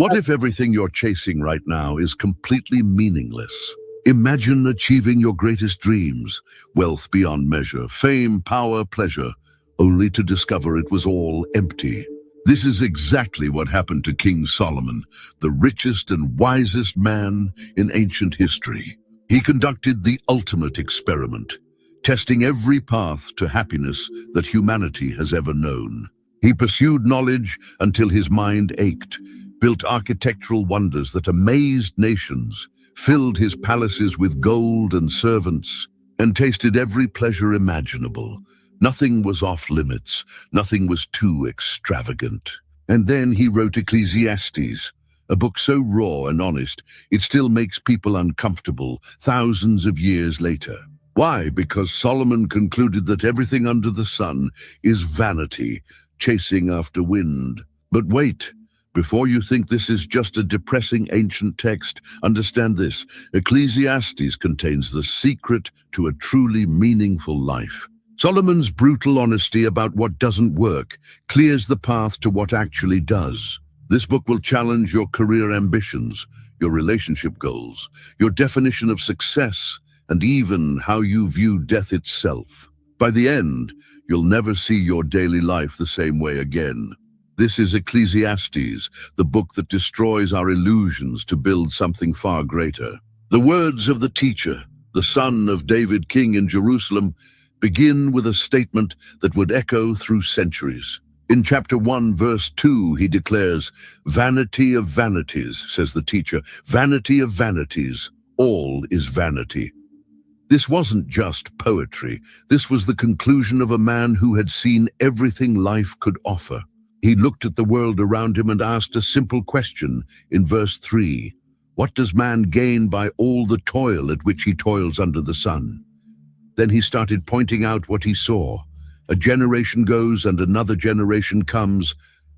What if everything you're chasing right now is completely meaningless? Imagine achieving your greatest dreams, wealth beyond measure, fame, power, pleasure, only to discover it was all empty. This is exactly what happened to King Solomon, the richest and wisest man in ancient history. He conducted the ultimate experiment, testing every path to happiness that humanity has ever known. He pursued knowledge until his mind ached, built architectural wonders that amazed nations, filled his palaces with gold and servants, and tasted every pleasure imaginable. Nothing was off limits, nothing was too extravagant. And then he wrote Ecclesiastes, a book so raw and honest, it still makes people uncomfortable thousands of years later. Why? Because Solomon concluded that everything under the sun is vanity, chasing after wind. But wait, before you think this is just a depressing ancient text, understand this. Ecclesiastes contains the secret to a truly meaningful life. Solomon's brutal honesty about what doesn't work clears the path to what actually does. This book will challenge your career ambitions, your relationship goals, your definition of success, and even how you view death itself. By the end, you'll never see your daily life the same way again. This is Ecclesiastes, the book that destroys our illusions to build something far greater. The words of the teacher, the son of David, king in Jerusalem, begin with a statement that would echo through centuries. In chapter 1, verse 2, he declares, "Vanity of vanities," says the teacher, "vanity of vanities, all is vanity." This wasn't just poetry. This was the conclusion of a man who had seen everything life could offer. He looked at the world around him and asked a simple question in verse 3. What does man gain by all the toil at which he toils under the sun? Then he started pointing out what he saw. A generation goes and another generation comes,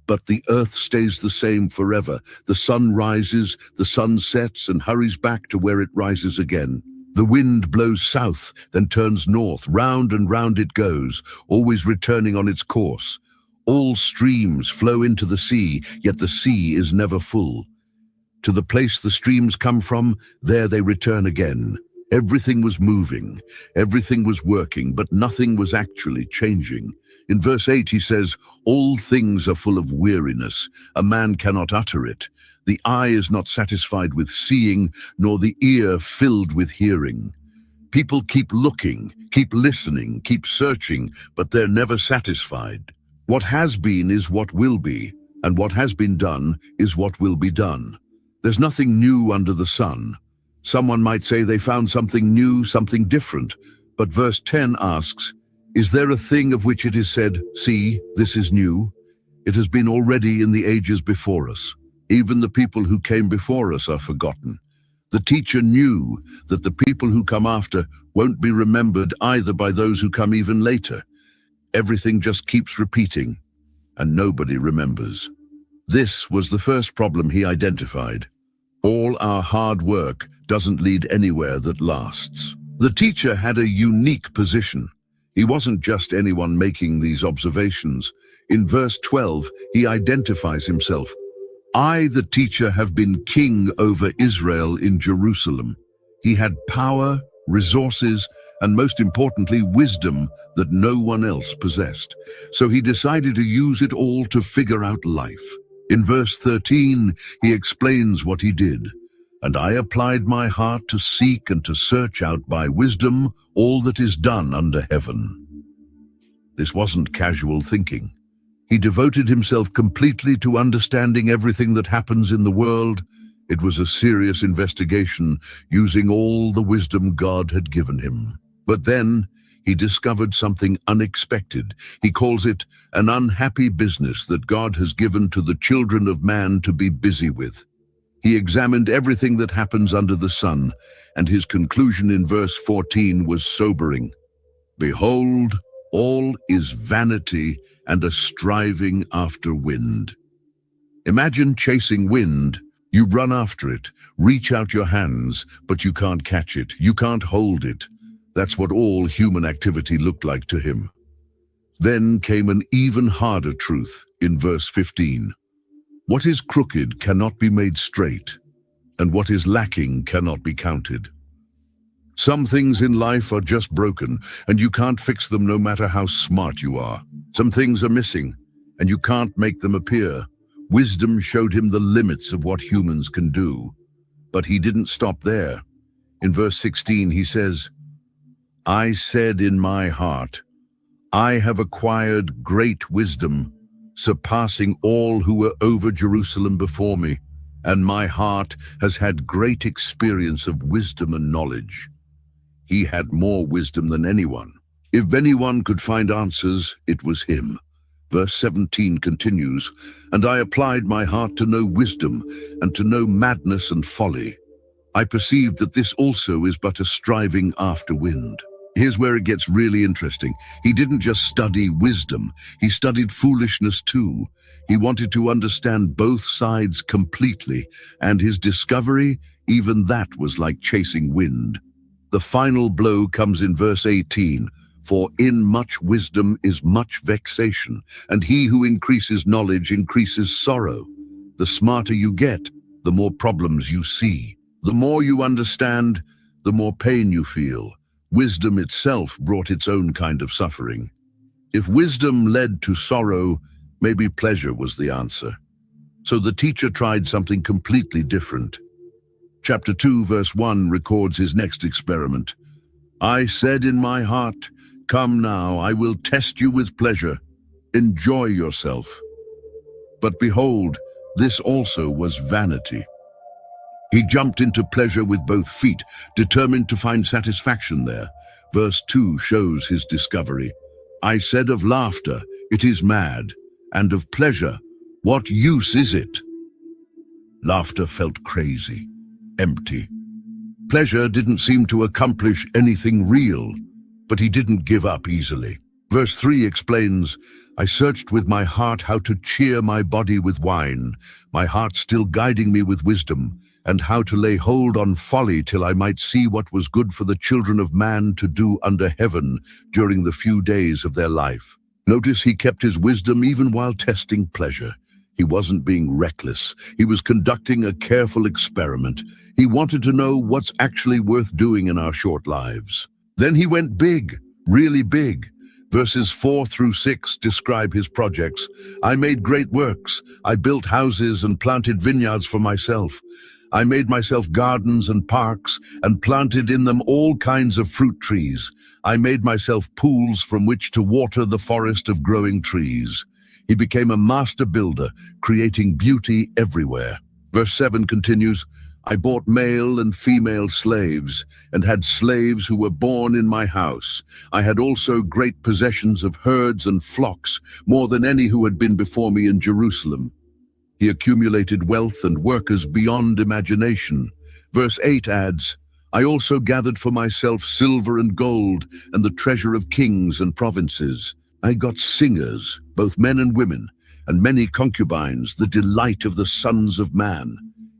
but the earth stays the same forever. The sun rises, the sun sets and hurries back to where it rises again. The wind blows south, then turns north. Round and round it goes, always returning on its course. All streams flow into the sea, yet the sea is never full. To the place the streams come from, there they return again. Everything was moving, everything was working, but nothing was actually changing. In verse 8 he says, "All things are full of weariness, a man cannot utter it. The eye is not satisfied with seeing, nor the ear filled with hearing." People keep looking, keep listening, keep searching, but they're never satisfied. What has been is what will be, and what has been done is what will be done. There's nothing new under the sun. Someone might say they found something new, something different, but verse 10 asks, "Is there a thing of which it is said, 'See, this is new'? It has been already in the ages before us. Even the people who came before us are forgotten." The teacher knew that the people who come after won't be remembered either by those who come even later. Everything just keeps repeating, and nobody remembers. This was the first problem he identified. All our hard work doesn't lead anywhere that lasts. The teacher had a unique position. He wasn't just anyone making these observations. In verse 12, he identifies himself. "I, the teacher, have been king over Israel in Jerusalem." He had power, resources, and most importantly, wisdom that no one else possessed. So he decided to use it all to figure out life. In verse 13, he explains what he did. "And I applied my heart to seek and to search out by wisdom all that is done under heaven." This wasn't casual thinking. He devoted himself completely to understanding everything that happens in the world. It was a serious investigation, using all the wisdom God had given him. But then he discovered something unexpected. He calls it an unhappy business that God has given to the children of man to be busy with. He examined everything that happens under the sun, and his conclusion in verse 14 was sobering. "Behold, all is vanity and a striving after wind." Imagine chasing wind. You run after it, reach out your hands, but you can't catch it, you can't hold it. That's what all human activity looked like to him. Then came an even harder truth in verse 15. What is crooked cannot be made straight, and what is lacking cannot be counted. Some things in life are just broken, and you can't fix them no matter how smart you are. Some things are missing, and you can't make them appear. Wisdom showed him the limits of what humans can do. But he didn't stop there. In verse 16 he says, I said in my heart, I have acquired great wisdom, surpassing all who were over Jerusalem before me, and my heart has had great experience of wisdom and knowledge. He had more wisdom than anyone. If anyone could find answers, it was him. Verse 17 continues, and I applied my heart to know wisdom and to know madness and folly. I perceived that this also is but a striving after wind. Here's where it gets really interesting. He didn't just study wisdom, he studied foolishness too. He wanted to understand both sides completely, and his discovery, even that was like chasing wind. The final blow comes in verse 18. For in much wisdom is much vexation, and he who increases knowledge increases sorrow. The smarter you get, the more problems you see. The more you understand, the more pain you feel. Wisdom itself brought its own kind of suffering. If wisdom led to sorrow, maybe pleasure was the answer. So the teacher tried something completely different. Chapter 2, verse 1 records his next experiment. I said in my heart, come now, I will test you with pleasure. Enjoy yourself. But behold, this also was vanity. He jumped into pleasure with both feet, determined to find satisfaction there. Verse 2 shows his discovery. I said of laughter, it is mad, and of pleasure, what use is it? Laughter felt crazy, empty. Pleasure didn't seem to accomplish anything real, but he didn't give up easily. Verse 3 explains, I searched with my heart how to cheer my body with wine, my heart still guiding me with wisdom, and how to lay hold on folly till I might see what was good for the children of man to do under heaven during the few days of their life. Notice he kept his wisdom even while testing pleasure. He wasn't being reckless. He was conducting a careful experiment. He wanted to know what's actually worth doing in our short lives. Then he went big, really big. Verses 4 through 6 describe his projects. I made great works. I built houses and planted vineyards for myself. I made myself gardens and parks and planted in them all kinds of fruit trees. I made myself pools from which to water the forest of growing trees. He became a master builder, creating beauty everywhere. Verse 7 continues, I bought male and female slaves and had slaves who were born in my house. I had also great possessions of herds and flocks, more than any who had been before me in Jerusalem. He accumulated wealth and workers beyond imagination. Verse 8 adds, I also gathered for myself silver and gold and the treasure of kings and provinces. I got singers, both men and women, and many concubines, the delight of the sons of man.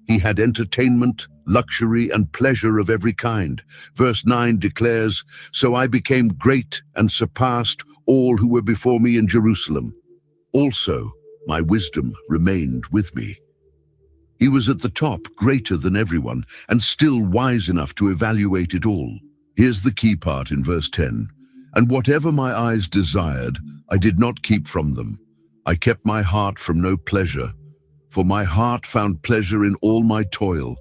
He had entertainment, luxury, and pleasure of every kind. Verse 9 declares, so I became great and surpassed all who were before me in Jerusalem. Also, my wisdom remained with me. He was at the top, greater than everyone, and still wise enough to evaluate it all. Here's the key part in verse 10. And whatever my eyes desired, I did not keep from them. I kept my heart from no pleasure, for my heart found pleasure in all my toil,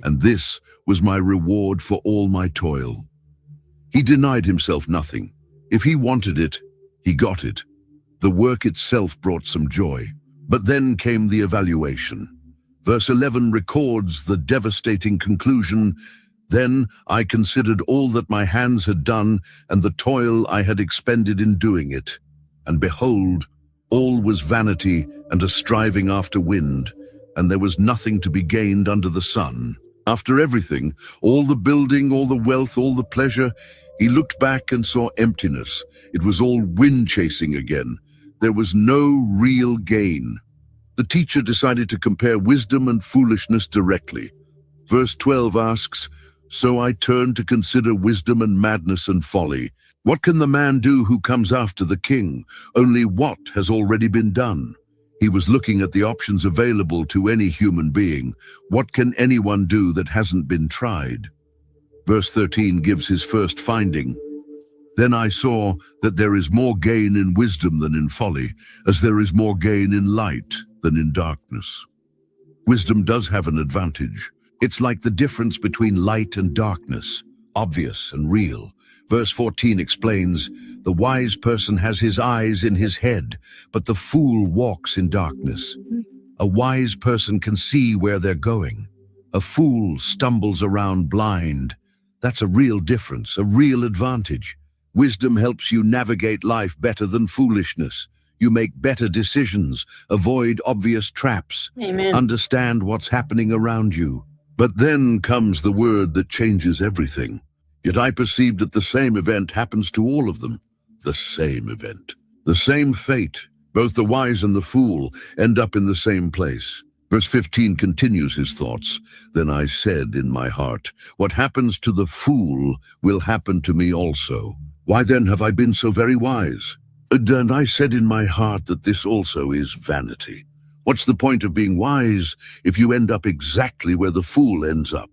and this was my reward for all my toil. He denied himself nothing. If he wanted it, he got it. The work itself brought some joy. But then came the evaluation. Verse 11 records the devastating conclusion, then I considered all that my hands had done and the toil I had expended in doing it. And behold, all was vanity and a striving after wind, and there was nothing to be gained under the sun. After everything, all the building, all the wealth, all the pleasure, he looked back and saw emptiness. It was all wind chasing again. There was no real gain. The teacher decided to compare wisdom and foolishness directly. Verse 12 asks, so I turned to consider wisdom and madness and folly. What can the man do who comes after the king? Only what has already been done. He was looking at the options available to any human being. What can anyone do that hasn't been tried? Verse 13 gives his first finding. Then I saw that there is more gain in wisdom than in folly, as there is more gain in light than in darkness. Wisdom does have an advantage. It's like the difference between light and darkness, obvious and real. Verse 14 explains, the wise person has his eyes in his head, but the fool walks in darkness. A wise person can see where they're going. A fool stumbles around blind. That's a real difference, a real advantage. Wisdom helps you navigate life better than foolishness. You make better decisions, avoid obvious traps, Amen. understand what's happening around you. But then comes the word that changes everything. Yet I perceive that the same event happens to all of them. The same event. The same fate. Both the wise and the fool end up in the same place. Verse 15 continues his thoughts. Then I said in my heart, what happens to the fool will happen to me also. Why then have I been so very wise? And I said in my heart that this also is vanity. What's the point of being wise if you end up exactly where the fool ends up?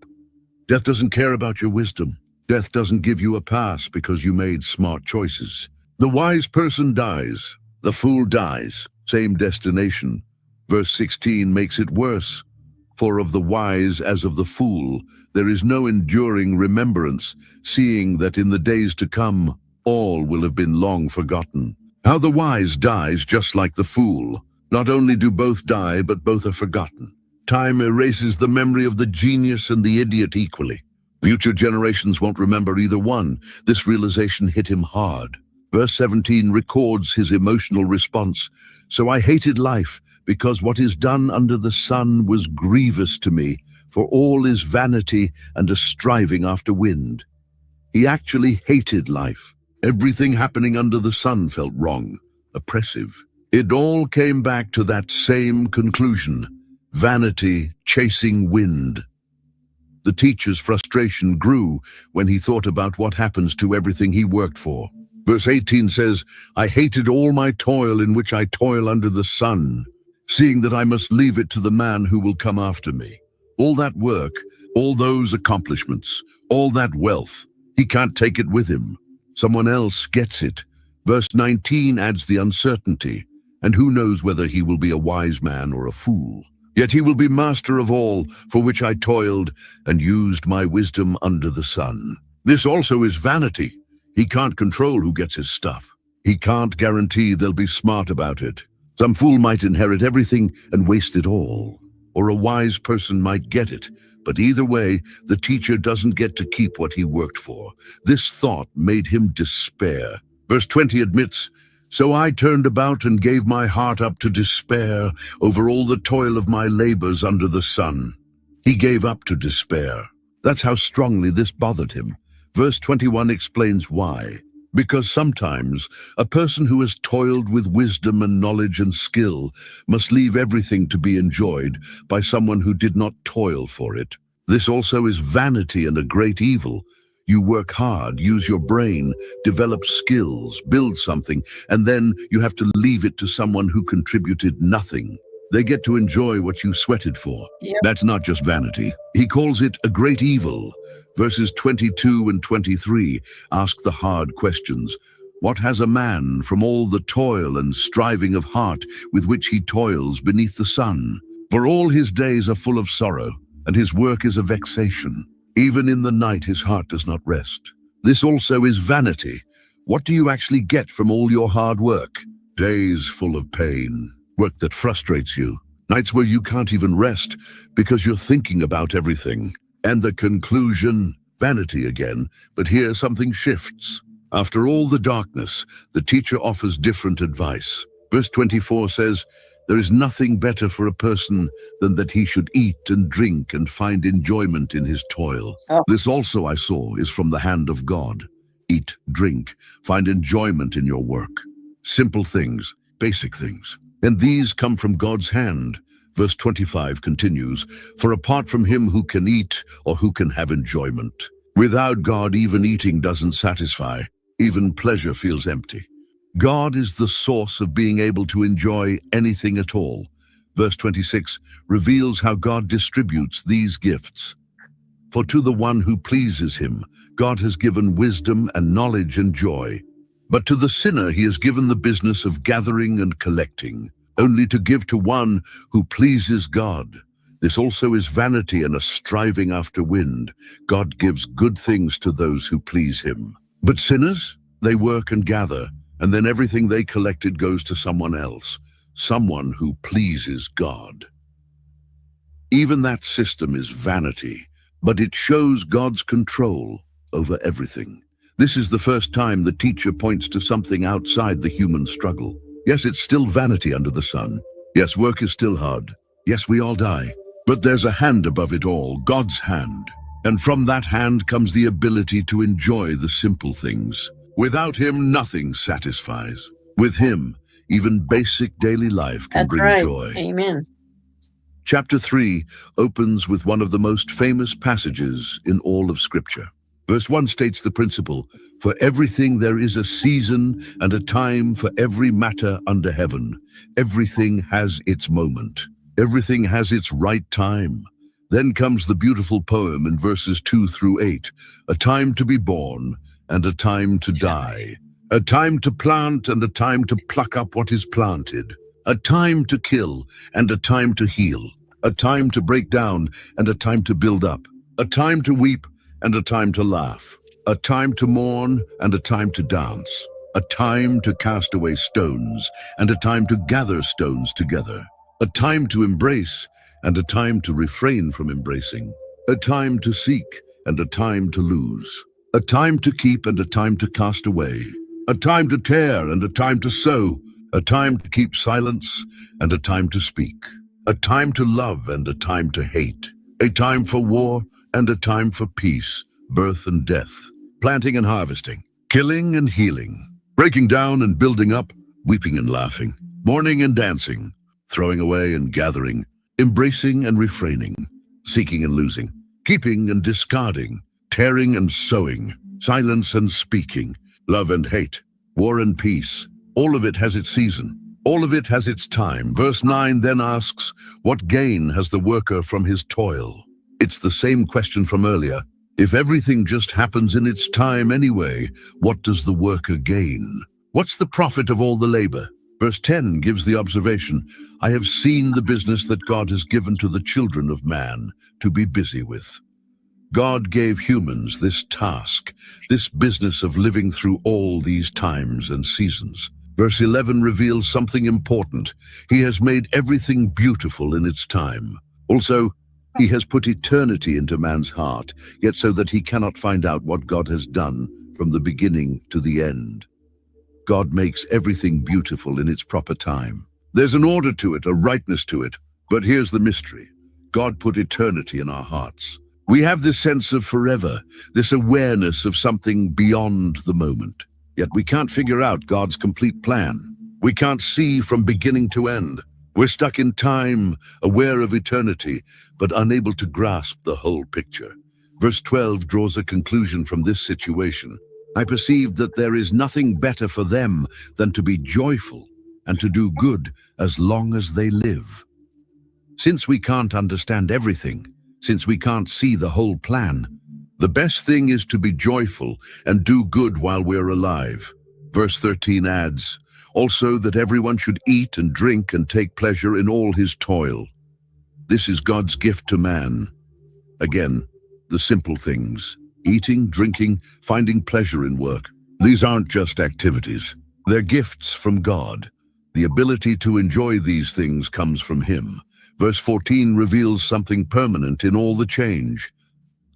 Death doesn't care about your wisdom. Death doesn't give you a pass because you made smart choices. The wise person dies. The fool dies. Same destination. Verse 16 makes it worse. For of the wise as of the fool, there is no enduring remembrance, seeing that in the days to come, all will have been long forgotten. How the wise dies just like the fool. Not only do both die, but both are forgotten. Time erases the memory of the genius and the idiot equally. Future generations won't remember either one. This realization hit him hard. Verse 17 records his emotional response. So I hated life, because what is done under the sun was grievous to me, for all is vanity and a striving after wind. He actually hated life. Everything happening under the sun felt wrong, oppressive. It all came back to that same conclusion: vanity chasing wind. The teacher's frustration grew when he thought about what happens to everything he worked for. Verse 18 says, I hated all my toil in which I toil under the sun, seeing that I must leave it to the man who will come after me. All that work, all those accomplishments, all that wealth, he can't take it with him. Someone else gets it. Verse 19 adds the uncertainty, and who knows whether he will be a wise man or a fool. Yet he will be master of all, for which I toiled and used my wisdom under the sun. This also is vanity. He can't control who gets his stuff. He can't guarantee they'll be smart about it. Some fool might inherit everything and waste it all, or a wise person might get it. But either way, the teacher doesn't get to keep what he worked for. This thought made him despair. Verse 20 admits, so I turned about and gave my heart up to despair over all the toil of my labors under the sun. He gave up to despair. That's how strongly this bothered him. Verse 21 explains why. Because sometimes a person who has toiled with wisdom and knowledge and skill must leave everything to be enjoyed by someone who did not toil for it. This also is vanity and a great evil. You work hard, use your brain, develop skills, build something, and then you have to leave it to someone who contributed nothing. They get to enjoy what you sweated for. Yep. That's not just vanity. He calls it a great evil. Verses 22 and 23 ask the hard questions. What has a man from all the toil and striving of heart with which he toils beneath the sun? For all his days are full of sorrow, and his work is a vexation. Even in the night his heart does not rest. This also is vanity. What do you actually get from all your hard work? Days full of pain, work that frustrates you, nights where you can't even rest because you're thinking about everything. And the conclusion, vanity again, but here something shifts. After all the darkness, the teacher offers different advice. Verse 24 says, there is nothing better for a person than that he should eat and drink and find enjoyment in his toil. Oh. This also I saw is from the hand of God. Eat, drink, find enjoyment in your work. Simple things, basic things. And these come from God's hand. Verse 25 continues, for apart from him who can eat or who can have enjoyment. Without God, even eating doesn't satisfy. Even pleasure feels empty. God is the source of being able to enjoy anything at all. Verse 26 reveals how God distributes these gifts. For to the one who pleases him, God has given wisdom and knowledge and joy. But to the sinner he has given the business of gathering and collecting, only to give to one who pleases God. This also is vanity and a striving after wind. God gives good things to those who please him. But sinners, they work and gather, and then everything they collected goes to someone else, someone who pleases God. Even that system is vanity, but it shows God's control over everything. This is the first time the teacher points to something outside the human struggle. Yes, it's still vanity under the sun. Yes, work is still hard. Yes, we all die. But there's a hand above it all, God's hand. And from that hand comes the ability to enjoy the simple things. Without him, nothing satisfies. With him, even basic daily life can That's bring right. joy. Amen. Chapter 3 opens with one of the most famous passages in all of Scripture. Verse 1 states the principle, "For everything there is a season and a time for every matter under heaven. Everything has its moment. Everything has its right time." Then comes the beautiful poem in verses 2 through 8, "A time to be born and a time to die. A time to plant and a time to pluck up what is planted. A time to kill and a time to heal. A time to break down and a time to build up. A time to weep and a time to laugh. A time to mourn and a time to dance. A time to cast away stones and a time to gather stones together. A time to embrace and a time to refrain from embracing. A time to seek and a time to lose. A time to keep and a time to cast away. A time to tear and a time to sow. A time to keep silence and a time to speak. A time to love and a time to hate. A time for war and a time for peace, birth and death, planting and harvesting, killing and healing, breaking down and building up, weeping and laughing, mourning and dancing, throwing away and gathering, embracing and refraining, seeking and losing, keeping and discarding, tearing and sowing, silence and speaking, love and hate, war and peace. All of it has its season. All of it has its time. Verse 9 then asks, what gain has the worker from his toil? It's the same question from earlier. If everything just happens in its time anyway, what does the worker gain? What's the profit of all the labor? Verse 10 gives the observation, I have seen the business that God has given to the children of man to be busy with. God gave humans this task, this business of living through all these times and seasons. Verse 11 reveals something important. He has made everything beautiful in its time. Also, he has put eternity into man's heart, yet so that he cannot find out what God has done from the beginning to the end. God makes everything beautiful in its proper time. There's an order to it, a rightness to it. But here's the mystery. God put eternity in our hearts. We have this sense of forever, this awareness of something beyond the moment. Yet we can't figure out God's complete plan. We can't see from beginning to end. We're stuck in time, aware of eternity, but unable to grasp the whole picture. Verse 12 draws a conclusion from this situation. I perceived that there is nothing better for them than to be joyful and to do good as long as they live. Since we can't understand everything, since we can't see the whole plan, the best thing is to be joyful and do good while we're alive. Verse 13 adds, also that everyone should eat and drink and take pleasure in all his toil. This is God's gift to man. Again, the simple things, eating, drinking, finding pleasure in work. These aren't just activities. They're gifts from God. The ability to enjoy these things comes from him. Verse 14 reveals something permanent in all the change.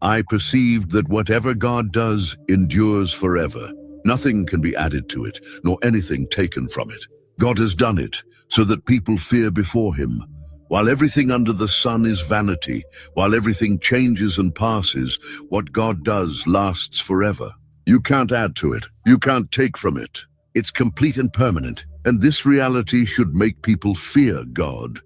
I perceived that whatever God does endures forever. Nothing can be added to it, nor anything taken from it. God has done it so that people fear before him. While everything under the sun is vanity, while everything changes and passes, what God does lasts forever. You can't add to it. You can't take from it. It's complete and permanent, and this reality should make people fear God.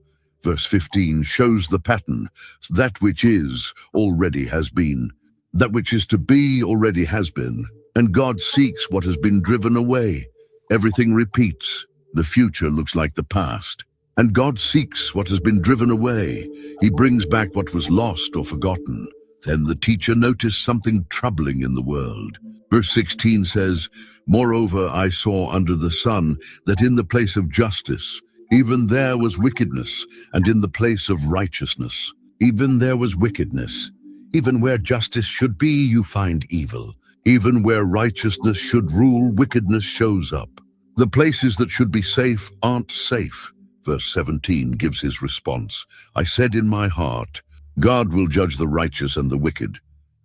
Verse 15 shows the pattern. That which is already has been. That which is to be already has been. And God seeks what has been driven away. Everything repeats. The future looks like the past. And God seeks what has been driven away. He brings back what was lost or forgotten. Then the teacher noticed something troubling in the world. Verse 16 says, "Moreover, I saw under the sun that in the place of justice, even there was wickedness, and in the place of righteousness, even there was wickedness. Even where justice should be, you find evil. Even where righteousness should rule, wickedness shows up. The places that should be safe aren't safe." Verse 17 gives his response. "I said in my heart, God will judge the righteous and the wicked.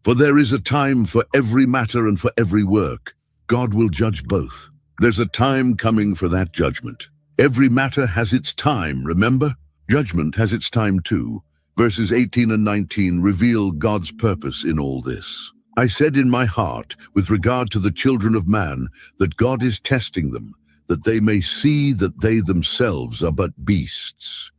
For there is a time for every matter and for every work. God will judge both. There's a time coming for that judgment. Every matter has its time, remember? Judgment has its time too." Verses 18 and 19 reveal God's purpose in all this. "I said in my heart, with regard to the children of man, that God is testing them, that they may see that they themselves are but beasts.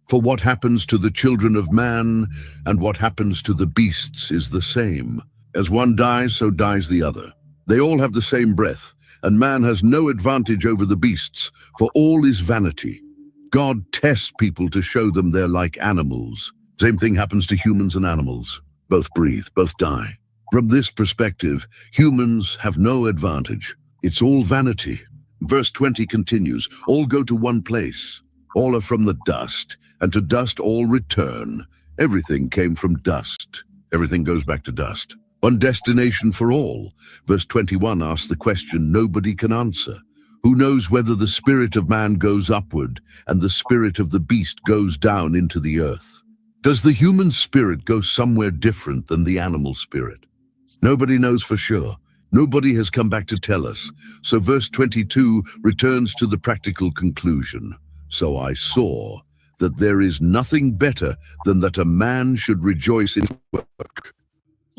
For what happens to the children of man and what happens to the beasts is the same. As one dies, so dies the other. They all have the same breath, and man has no advantage over the beasts, for all is vanity. God tests people to show them they're like animals. Same thing happens to humans and animals. Both breathe, both die. From this perspective, humans have no advantage. It's all vanity." Verse 20 continues, "All go to one place. All are from the dust, and to dust all return. Everything came from dust. Everything goes back to dust. One destination for all." Verse 21 asks the question nobody can answer. "Who knows whether the spirit of man goes upward and the spirit of the beast goes down into the earth? Does the human spirit go somewhere different than the animal spirit? Nobody knows for sure. Nobody has come back to tell us." So verse 22 returns to the practical conclusion. "So I saw that there is nothing better than that a man should rejoice in his work,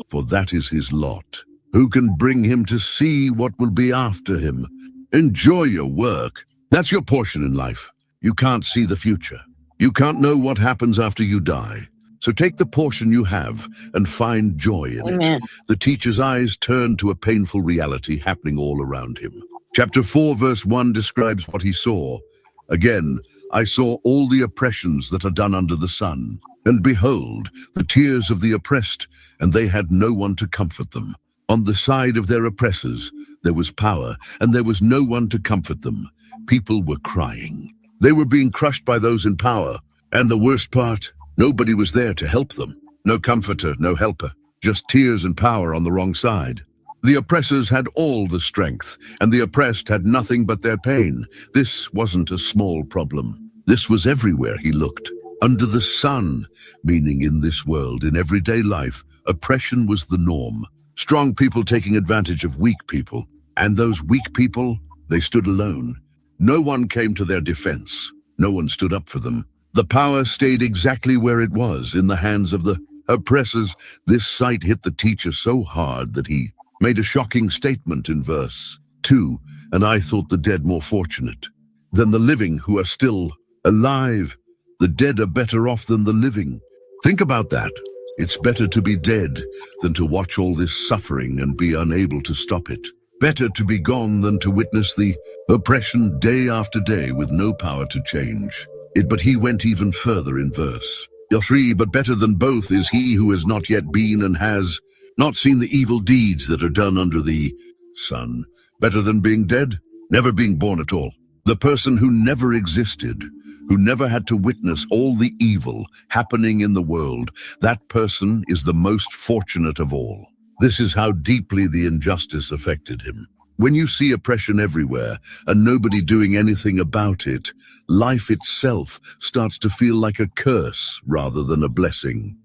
for that is his lot. Who can bring him to see what will be after him? Enjoy your work. That's your portion in life. You can't see the future. You can't know what happens after you die. So take the portion you have and find joy in Amen. it." The teacher's eyes turn to a painful reality happening all around him. Chapter 4, verse 1 describes what he saw. "Again, I saw all the oppressions that are done under the sun. And behold, the tears of the oppressed, and they had no one to comfort them. On the side of their oppressors there was power, and there was no one to comfort them. People were crying. They were being crushed by those in power. And the worst part, nobody was there to help them. No comforter, no helper. Just tears and power on the wrong side. The oppressors had all the strength, and the oppressed had nothing but their pain. This wasn't a small problem. This was everywhere he looked. Under the sun, meaning in this world, in everyday life, oppression was the norm. Strong people taking advantage of weak people. And those weak people, they stood alone. No one came to their defense. No one stood up for them. The power stayed exactly where it was, in the hands of the oppressors. This sight hit the teacher so hard that he made a shocking statement in verse 2, "And I thought the dead more fortunate than the living who are still alive. The dead are better off than the living." Think about that. It's better to be dead than to watch all this suffering and be unable to stop it. Better to be gone than to witness the oppression day after day with no power to change it. But he went even further in verse 3, "But better than both is he who has not yet been and has not seen the evil deeds that are done under the sun." Better than being dead? Never being born at all. The person who never existed, who never had to witness all the evil happening in the world, that person is the most fortunate of all. This is how deeply the injustice affected him. When you see oppression everywhere and nobody doing anything about it, life itself starts to feel like a curse rather than a blessing.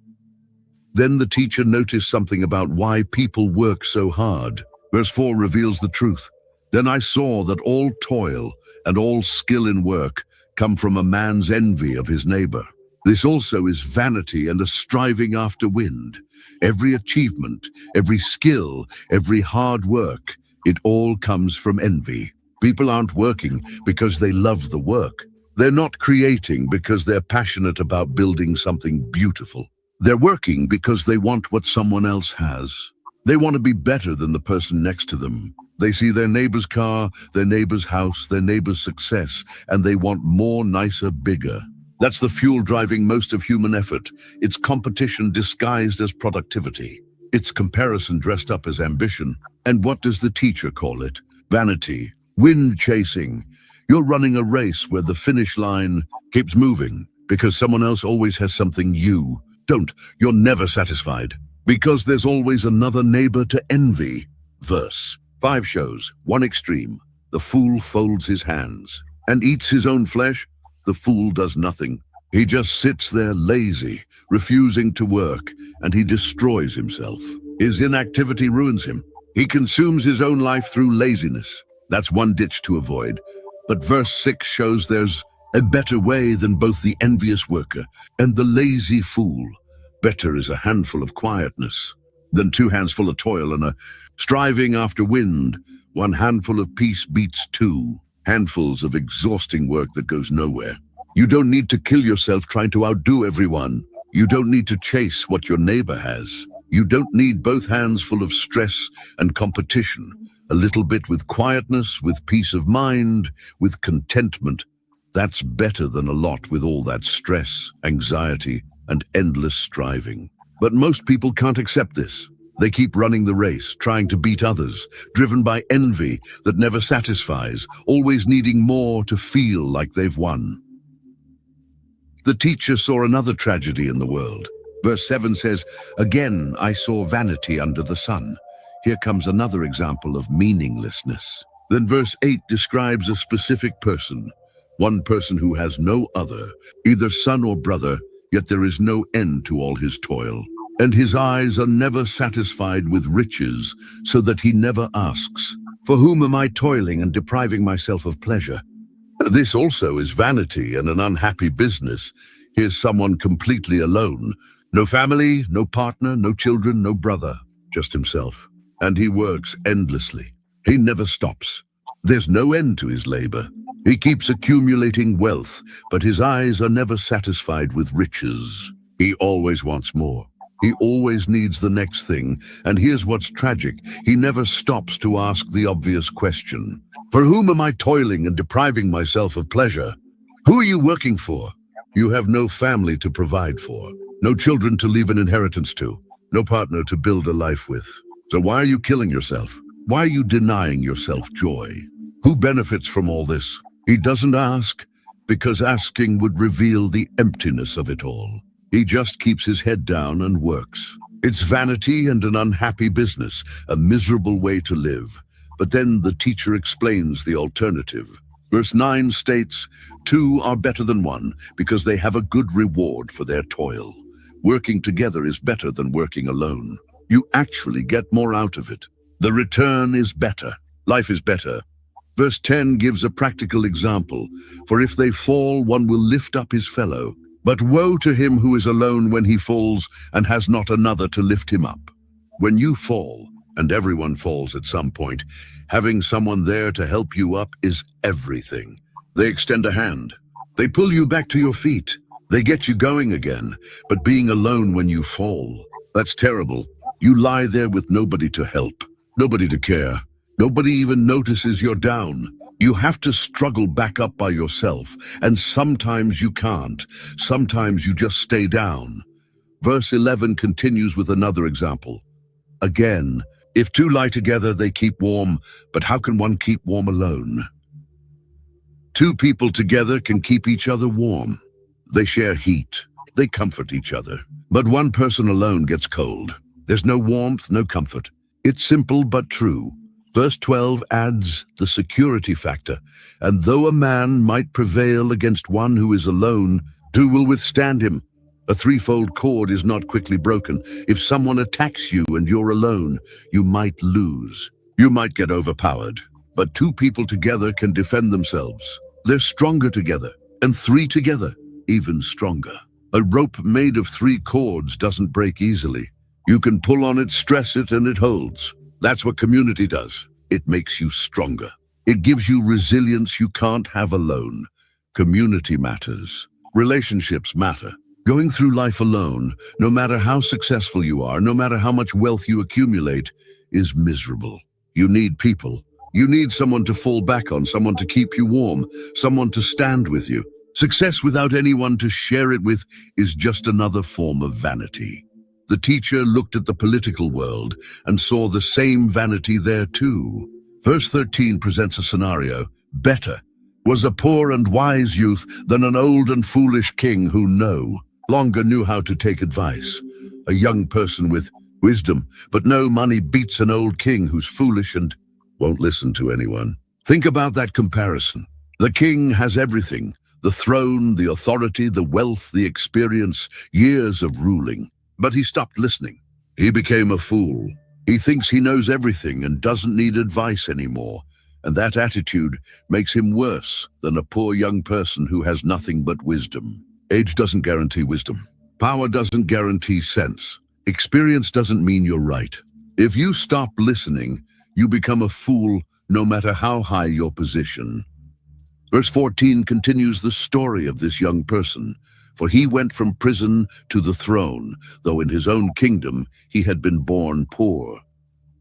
Then the teacher noticed something about why people work so hard. Verse 4 reveals the truth. "Then I saw that all toil and all skill in work come from a man's envy of his neighbor. This also is vanity and a striving after wind. Every achievement, every skill, every hard work, it all comes from envy. People aren't working because they love the work. They're not creating because they're passionate about building something beautiful. They're working because they want what someone else has. They want to be better than the person next to them. They see their neighbor's car, their neighbor's house, their neighbor's success, and they want more, nicer, bigger. That's the fuel driving most of human effort. It's competition disguised as productivity. It's comparison dressed up as ambition. And what does the teacher call it? Vanity. Wind chasing. You're running a race where the finish line keeps moving because someone else always has something you don't. You're never satisfied because there's always another neighbor to envy. Verse 5 shows one extreme. The fool folds his hands and eats his own flesh. The fool does nothing. He just sits there lazy, refusing to work, and he destroys himself. His inactivity ruins him. He consumes his own life through laziness. That's one ditch to avoid. But verse 6 shows there's a better way than both the envious worker and the lazy fool. Better is a handful of quietness than 2 hands full of toil and a striving after wind. 1 handful of peace beats 2 handfuls of exhausting work that goes nowhere. You don't need to kill yourself trying to outdo everyone. You don't need to chase what your neighbor has. You don't need both hands full of stress and competition. A little bit with quietness, with peace of mind, with contentment. That's better than a lot with all that stress, anxiety, and endless striving. But most people can't accept this. They keep running the race, trying to beat others, driven by envy that never satisfies, always needing more to feel like they've won. The teacher saw another tragedy in the world. Verse 7 says, "Again I saw vanity under the sun." Here comes another example of meaninglessness. Then verse 8 describes a specific person, one person who has no other, either son or brother, yet there is no end to all his toil. And his eyes are never satisfied with riches, so that he never asks, "For whom am I toiling and depriving myself of pleasure?" This also is vanity and an unhappy business. Here's someone completely alone. No family, no partner, no children, no brother, just himself. And he works endlessly. He never stops. There's no end to his labor. He keeps accumulating wealth, but his eyes are never satisfied with riches. He always wants more. He always needs the next thing. And here's what's tragic. He never stops to ask the obvious question. For whom am I toiling and depriving myself of pleasure? Who are you working for? You have no family to provide for, no children to leave an inheritance to, no partner to build a life with. So why are you killing yourself? Why are you denying yourself joy? Who benefits from all this? He doesn't ask, because asking would reveal the emptiness of it all. He just keeps his head down and works. It's vanity and an unhappy business, a miserable way to live. But then the teacher explains the alternative. Verse 9 states, 2 are better than 1 because they have a good reward for their toil. Working together is better than working alone. You actually get more out of it. The return is better. Life is better. Verse 10 gives a practical example. For if they fall, one will lift up his fellow. But woe to him who is alone when he falls and has not another to lift him up. When you fall, and everyone falls at some point, having someone there to help you up is everything. They extend a hand. They pull you back to your feet. They get you going again. But being alone when you fall, that's terrible. You lie there with nobody to help, nobody to care. Nobody even notices you're down. You have to struggle back up by yourself, and sometimes you can't. Sometimes you just stay down. Verse 11 continues with another example. Again, if 2 lie together, they keep warm, but how can one keep warm alone? 2 people together can keep each other warm. They share heat. They comfort each other. But 1 person alone gets cold. There's no warmth, no comfort. It's simple but true. Verse 12 adds the security factor. And though a man might prevail against one who is alone, 2 will withstand him. A threefold cord is not quickly broken. If someone attacks you and you're alone, you might lose. You might get overpowered. But 2 people together can defend themselves. They're stronger together, and 3 together, even stronger. A rope made of 3 cords doesn't break easily. You can pull on it, stress it, and it holds. That's what community does. It makes you stronger. It gives you resilience you can't have alone. Community matters. Relationships matter. Going through life alone, no matter how successful you are, no matter how much wealth you accumulate, is miserable. You need people. You need someone to fall back on, someone to keep you warm, someone to stand with you. Success without anyone to share it with is just another form of vanity. The teacher looked at the political world and saw the same vanity there too. Verse 13 presents a scenario. Better was a poor and wise youth than an old and foolish king who no longer knew how to take advice. A young person with wisdom, but no money beats an old king who's foolish and won't listen to anyone. Think about that comparison. The king has everything: the throne, the authority, the wealth, the experience, years of ruling. But he stopped listening. He became a fool. He thinks he knows everything and doesn't need advice anymore. And that attitude makes him worse than a poor young person who has nothing but wisdom. Age doesn't guarantee wisdom. Power doesn't guarantee sense. Experience doesn't mean you're right. If you stop listening, you become a fool no matter how high your position. Verse 14 continues the story of this young person. For he went from prison to the throne, though in his own kingdom he had been born poor.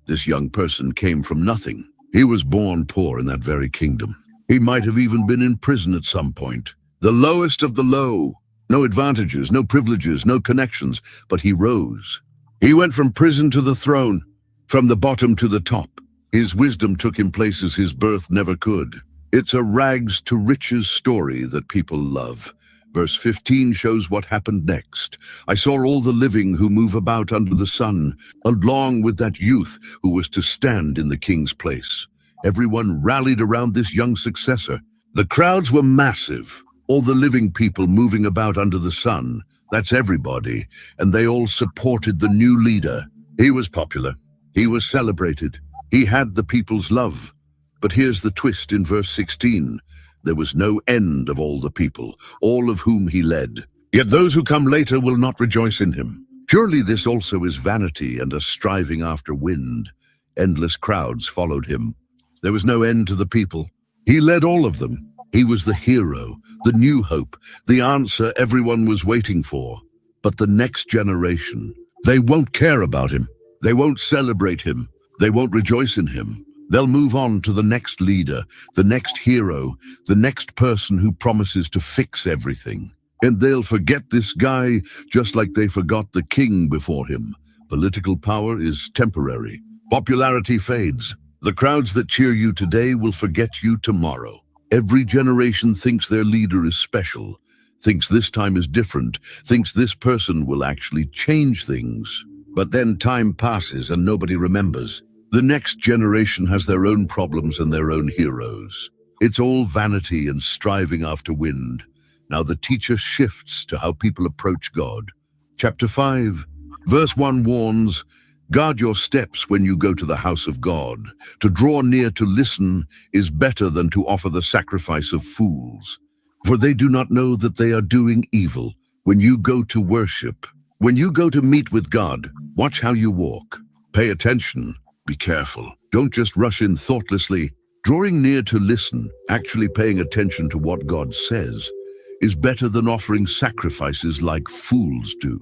This young person came from nothing. He was born poor in that very kingdom. He might have even been in prison at some point. The lowest of the low. No advantages, no privileges, no connections, but he rose. He went from prison to the throne, from the bottom to the top. His wisdom took him places his birth never could. It's a rags to riches story that people love. Verse 15 shows what happened next. I saw all the living who move about under the sun, along with that youth who was to stand in the king's place. Everyone rallied around this young successor. The crowds were massive. All the living people moving about under the sun. That's everybody. And they all supported the new leader. He was popular. He was celebrated. He had the people's love. But here's the twist in verse 16. There was no end of all the people, all of whom he led. Yet those who come later will not rejoice in him. Surely this also is vanity and a striving after wind. Endless crowds followed him. There was no end to the people. He led all of them. He was the hero, the new hope, the answer everyone was waiting for. But the next generation, they won't care about him. They won't celebrate him. They won't rejoice in him. They'll move on to the next leader, the next hero, the next person who promises to fix everything. And they'll forget this guy just like they forgot the king before him. Political power is temporary. Popularity fades. The crowds that cheer you today will forget you tomorrow. Every generation thinks their leader is special, thinks this time is different, thinks this person will actually change things. But then time passes and nobody remembers. The next generation has their own problems and their own heroes. It's all vanity and striving after wind. Now the teacher shifts to how people approach God. Chapter 5, verse 1 warns, guard your steps when you go to the house of God. To draw near to listen is better than to offer the sacrifice of fools. For they do not know that they are doing evil. When you go to worship, when you go to meet with God, watch how you walk. Pay attention. Be careful. Don't just rush in thoughtlessly. Drawing near to listen, actually paying attention to what God says, is better than offering sacrifices like fools do.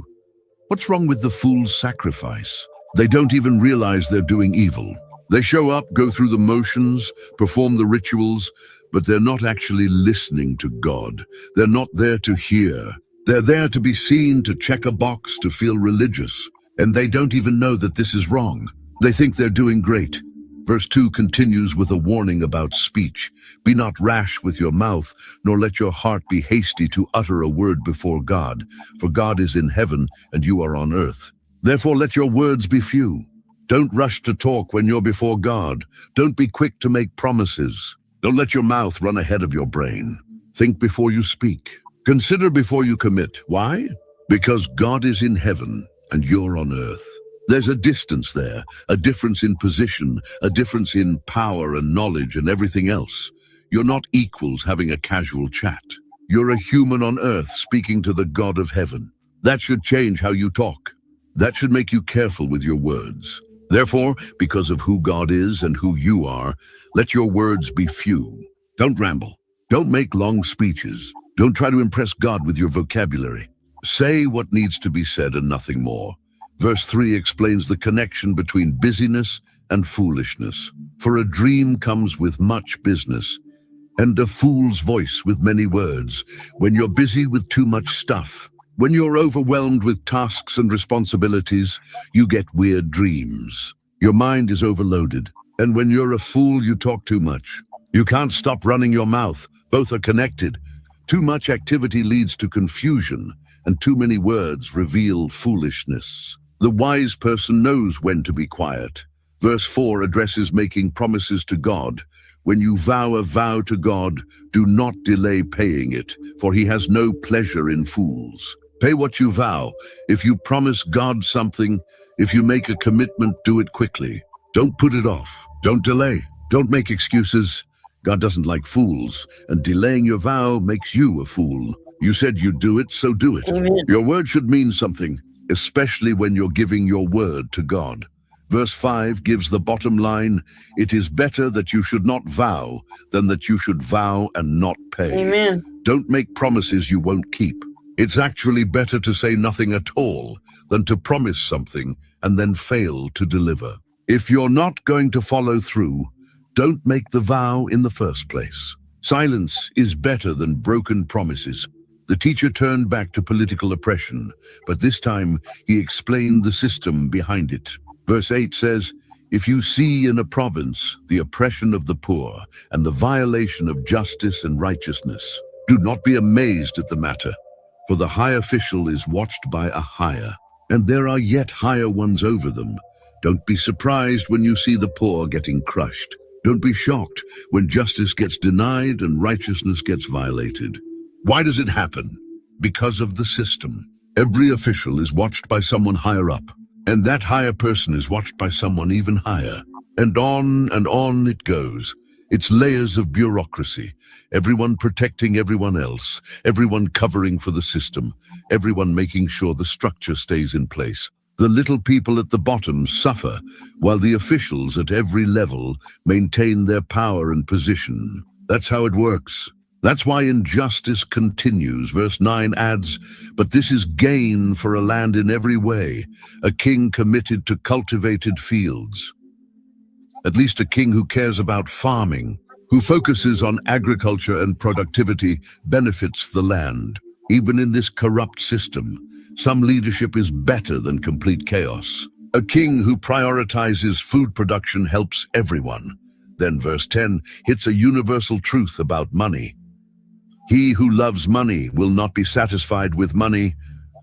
What's wrong with the fool's sacrifice? They don't even realize they're doing evil. They show up, go through the motions, perform the rituals, but they're not actually listening to God. They're not there to hear. They're there to be seen, to check a box, to feel religious. And they don't even know that this is wrong. They think they're doing great. Verse 2 continues with a warning about speech. Be not rash with your mouth, nor let your heart be hasty to utter a word before God. For God is in heaven, and you are on earth. Therefore let your words be few. Don't rush to talk when you're before God. Don't be quick to make promises. Don't let your mouth run ahead of your brain. Think before you speak. Consider before you commit. Why? Because God is in heaven, and you're on earth. There's a distance there, a difference in position, a difference in power and knowledge and everything else. You're not equals having a casual chat. You're a human on earth speaking to the God of heaven. That should change how you talk. That should make you careful with your words. Therefore, because of who God is and who you are, let your words be few. Don't ramble. Don't make long speeches. Don't try to impress God with your vocabulary. Say what needs to be said and nothing more. Verse 3 explains the connection between busyness and foolishness. For a dream comes with much business, and a fool's voice with many words. When you're busy with too much stuff, when you're overwhelmed with tasks and responsibilities, you get weird dreams. Your mind is overloaded, and when you're a fool, you talk too much. You can't stop running your mouth. Both are connected. Too much activity leads to confusion, and too many words reveal foolishness. The wise person knows when to be quiet. Verse 4 addresses making promises to God. When you vow a vow to God, do not delay paying it, for he has no pleasure in fools. Pay what you vow. If you promise God something, if you make a commitment, do it quickly. Don't put it off. Don't delay. Don't make excuses. God doesn't like fools, and delaying your vow makes you a fool. You said you'd do it, so do it. Amen. Your word should mean something, especially when you're giving your word to God. Verse 5 gives the bottom line: it is better that you should not vow than that you should vow and not pay. Amen. Don't make promises you won't keep. It's actually better to say nothing at all than to promise something and then fail to deliver. If you're not going to follow through, don't make the vow in the first place. Silence is better than broken promises. The teacher turned back to political oppression, but this time he explained the system behind it. Verse 8 says, if you see in a province the oppression of the poor and the violation of justice and righteousness, do not be amazed at the matter, for the high official is watched by a higher, and there are yet higher ones over them. Don't be surprised when you see the poor getting crushed. Don't be shocked when justice gets denied and righteousness gets violated. Why does it happen? Because of the system. Every official is watched by someone higher up, and that higher person is watched by someone even higher. And on it goes. It's layers of bureaucracy, everyone protecting everyone else, everyone covering for the system, everyone making sure the structure stays in place. The little people at the bottom suffer, while the officials at every level maintain their power and position. That's how it works. That's why injustice continues. Verse 9 adds, but this is gain for a land in every way, a king committed to cultivated fields. At least a king who cares about farming, who focuses on agriculture and productivity, benefits the land. Even in this corrupt system, some leadership is better than complete chaos. A king who prioritizes food production helps everyone. Then verse 10 hits a universal truth about money. He who loves money will not be satisfied with money,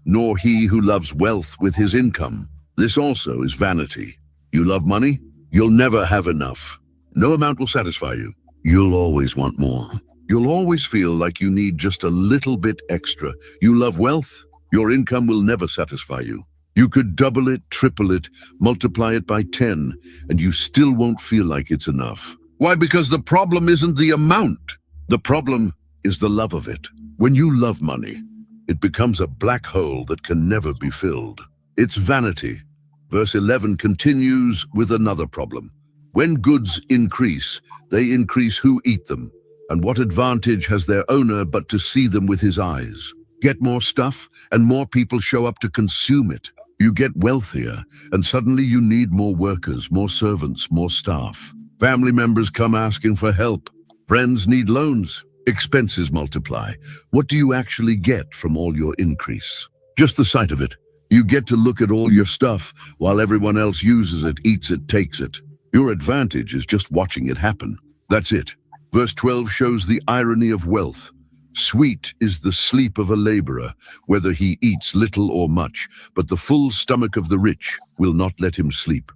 nor he who loves wealth with his income. This also is vanity. You love money? You'll never have enough. No amount will satisfy you. You'll always want more. You'll always feel like you need just a little bit extra. You love wealth? Your income will never satisfy you. You could double it, triple it, multiply it by 10, and you still won't feel like it's enough. Why? Because the problem isn't the amount. The problem is the love of it. When you love money, it becomes a black hole that can never be filled. It's vanity. Verse 11 continues with another problem. When goods increase, they increase who eat them. And what advantage has their owner but to see them with his eyes? Get more stuff, and more people show up to consume it. You get wealthier, and suddenly you need more workers, more servants, more staff. Family members come asking for help. Friends need loans. Expenses multiply. What do you actually get from all your increase? Just the sight of it. You get to look at all your stuff while everyone else uses it, eats it, takes it. Your advantage is just watching it happen. That's it. Verse 12 shows the irony of wealth. Sweet is the sleep of a laborer, whether he eats little or much, but the full stomach of the rich will not let him sleep.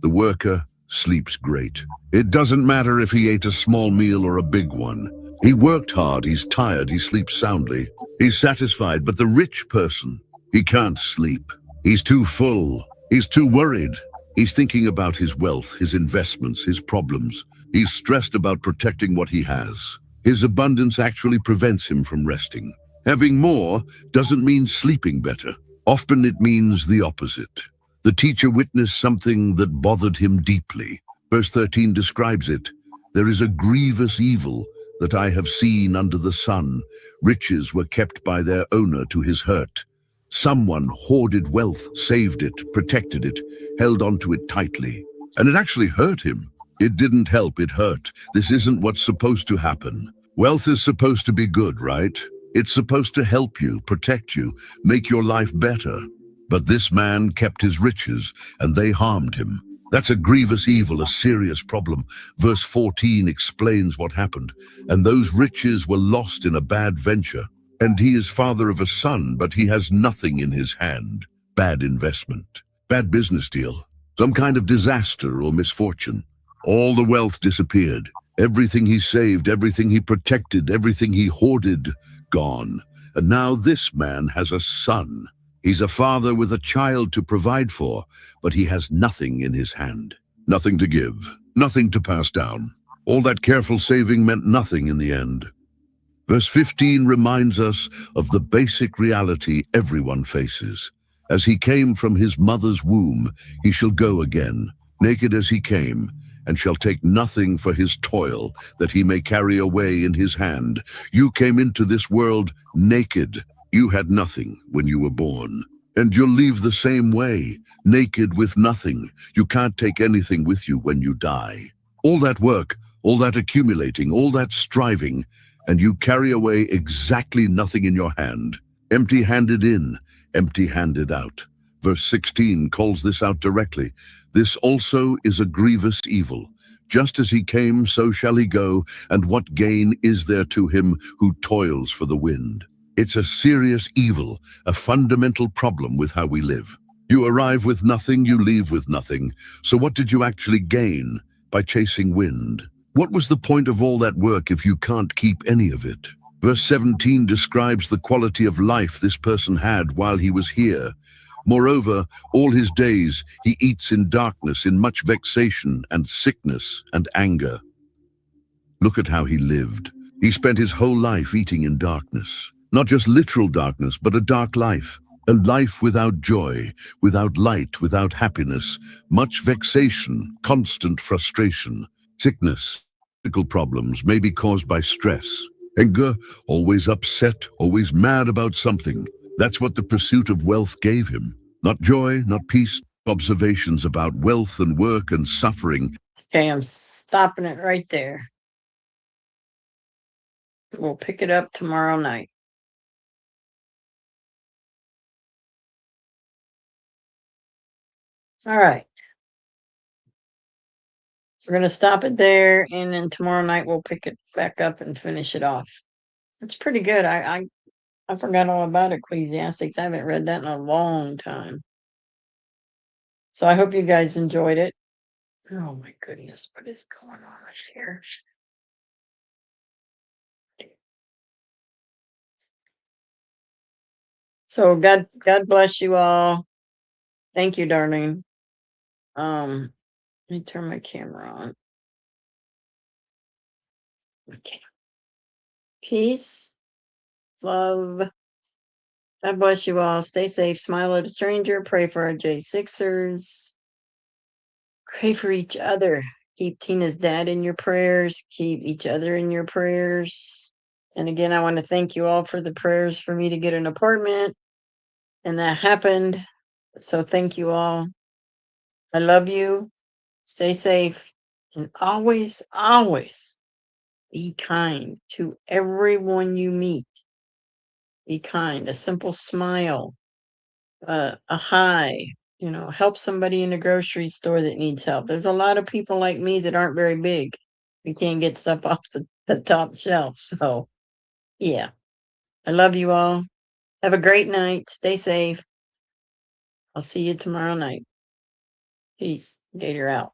The worker sleeps great. It doesn't matter if he ate a small meal or a big one. He worked hard, he's tired, he sleeps soundly. He's satisfied, but the rich person, he can't sleep. He's too full. He's too worried. He's thinking about his wealth, his investments, his problems. He's stressed about protecting what he has. His abundance actually prevents him from resting. Having more doesn't mean sleeping better. Often it means the opposite. The teacher witnessed something that bothered him deeply. Verse 13 describes it. There is a grievous evil that I have seen under the sun. Riches were kept by their owner to his hurt. Someone hoarded wealth, saved it, protected it, held onto it tightly. And it actually hurt him. It didn't help, it hurt. This isn't what's supposed to happen. Wealth is supposed to be good, right? It's supposed to help you, protect you, make your life better. But this man kept his riches, and they harmed him. That's a grievous evil, a serious problem. Verse 14 explains what happened. And those riches were lost in a bad venture. And he is father of a son, but he has nothing in his hand. Bad investment, bad business deal, some kind of disaster or misfortune. All the wealth disappeared. Everything he saved, everything he protected, everything he hoarded, gone. And now this man has a son. He's a father with a child to provide for, but he has nothing in his hand. Nothing to give, nothing to pass down. All that careful saving meant nothing in the end. Verse 15 reminds us of the basic reality everyone faces. As he came from his mother's womb, he shall go again, naked as he came, and shall take nothing for his toil that he may carry away in his hand. You came into this world naked. You had nothing when you were born. And you'll leave the same way, naked with nothing. You can't take anything with you when you die. All that work, all that accumulating, all that striving, and you carry away exactly nothing in your hand. Empty-handed in, empty-handed out. Verse 16 calls this out directly. This also is a grievous evil. Just as he came, so shall he go, and what gain is there to him who toils for the wind? It's a serious evil, a fundamental problem with how we live. You arrive with nothing, you leave with nothing. So what did you actually gain by chasing wind? What was the point of all that work if you can't keep any of it? Verse 17 describes the quality of life this person had while he was here. Moreover, all his days he eats in darkness, in much vexation and sickness and anger. Look at how he lived. He spent his whole life eating in darkness. Not just literal darkness, but a dark life. A life without joy, without light, without happiness. Much vexation, constant frustration, sickness. Physical problems may be caused by stress. Anger, always upset, always mad about something. That's what the pursuit of wealth gave him. Not joy, not peace. Observations about wealth and work and suffering. Okay, I'm stopping it right there. We'll pick it up tomorrow night. All right. We're going to stop it there, and then tomorrow night we'll pick it back up and finish it off. It's pretty good. I forgot all about Ecclesiastics. I haven't read that in a long time. So I hope you guys enjoyed it. Oh my goodness, what is going on here? So God bless you all. Thank you, darling. Let me turn my camera on. Okay. Peace, love. God bless you all. Stay safe. Smile at a stranger. Pray for our J6ers. Pray for each other. Keep Tina's dad in your prayers. Keep each other in your prayers. And again, I want to thank you all for the prayers for me to get an apartment. And that happened. So thank you all. I love you. Stay safe. And always, always be kind to everyone you meet. Be kind. A simple smile. A hi. Help somebody in a grocery store that needs help. There's a lot of people like me that aren't very big. We can't get stuff off the top shelf. So, yeah. I love you all. Have a great night. Stay safe. I'll see you tomorrow night. Peace. Gator out.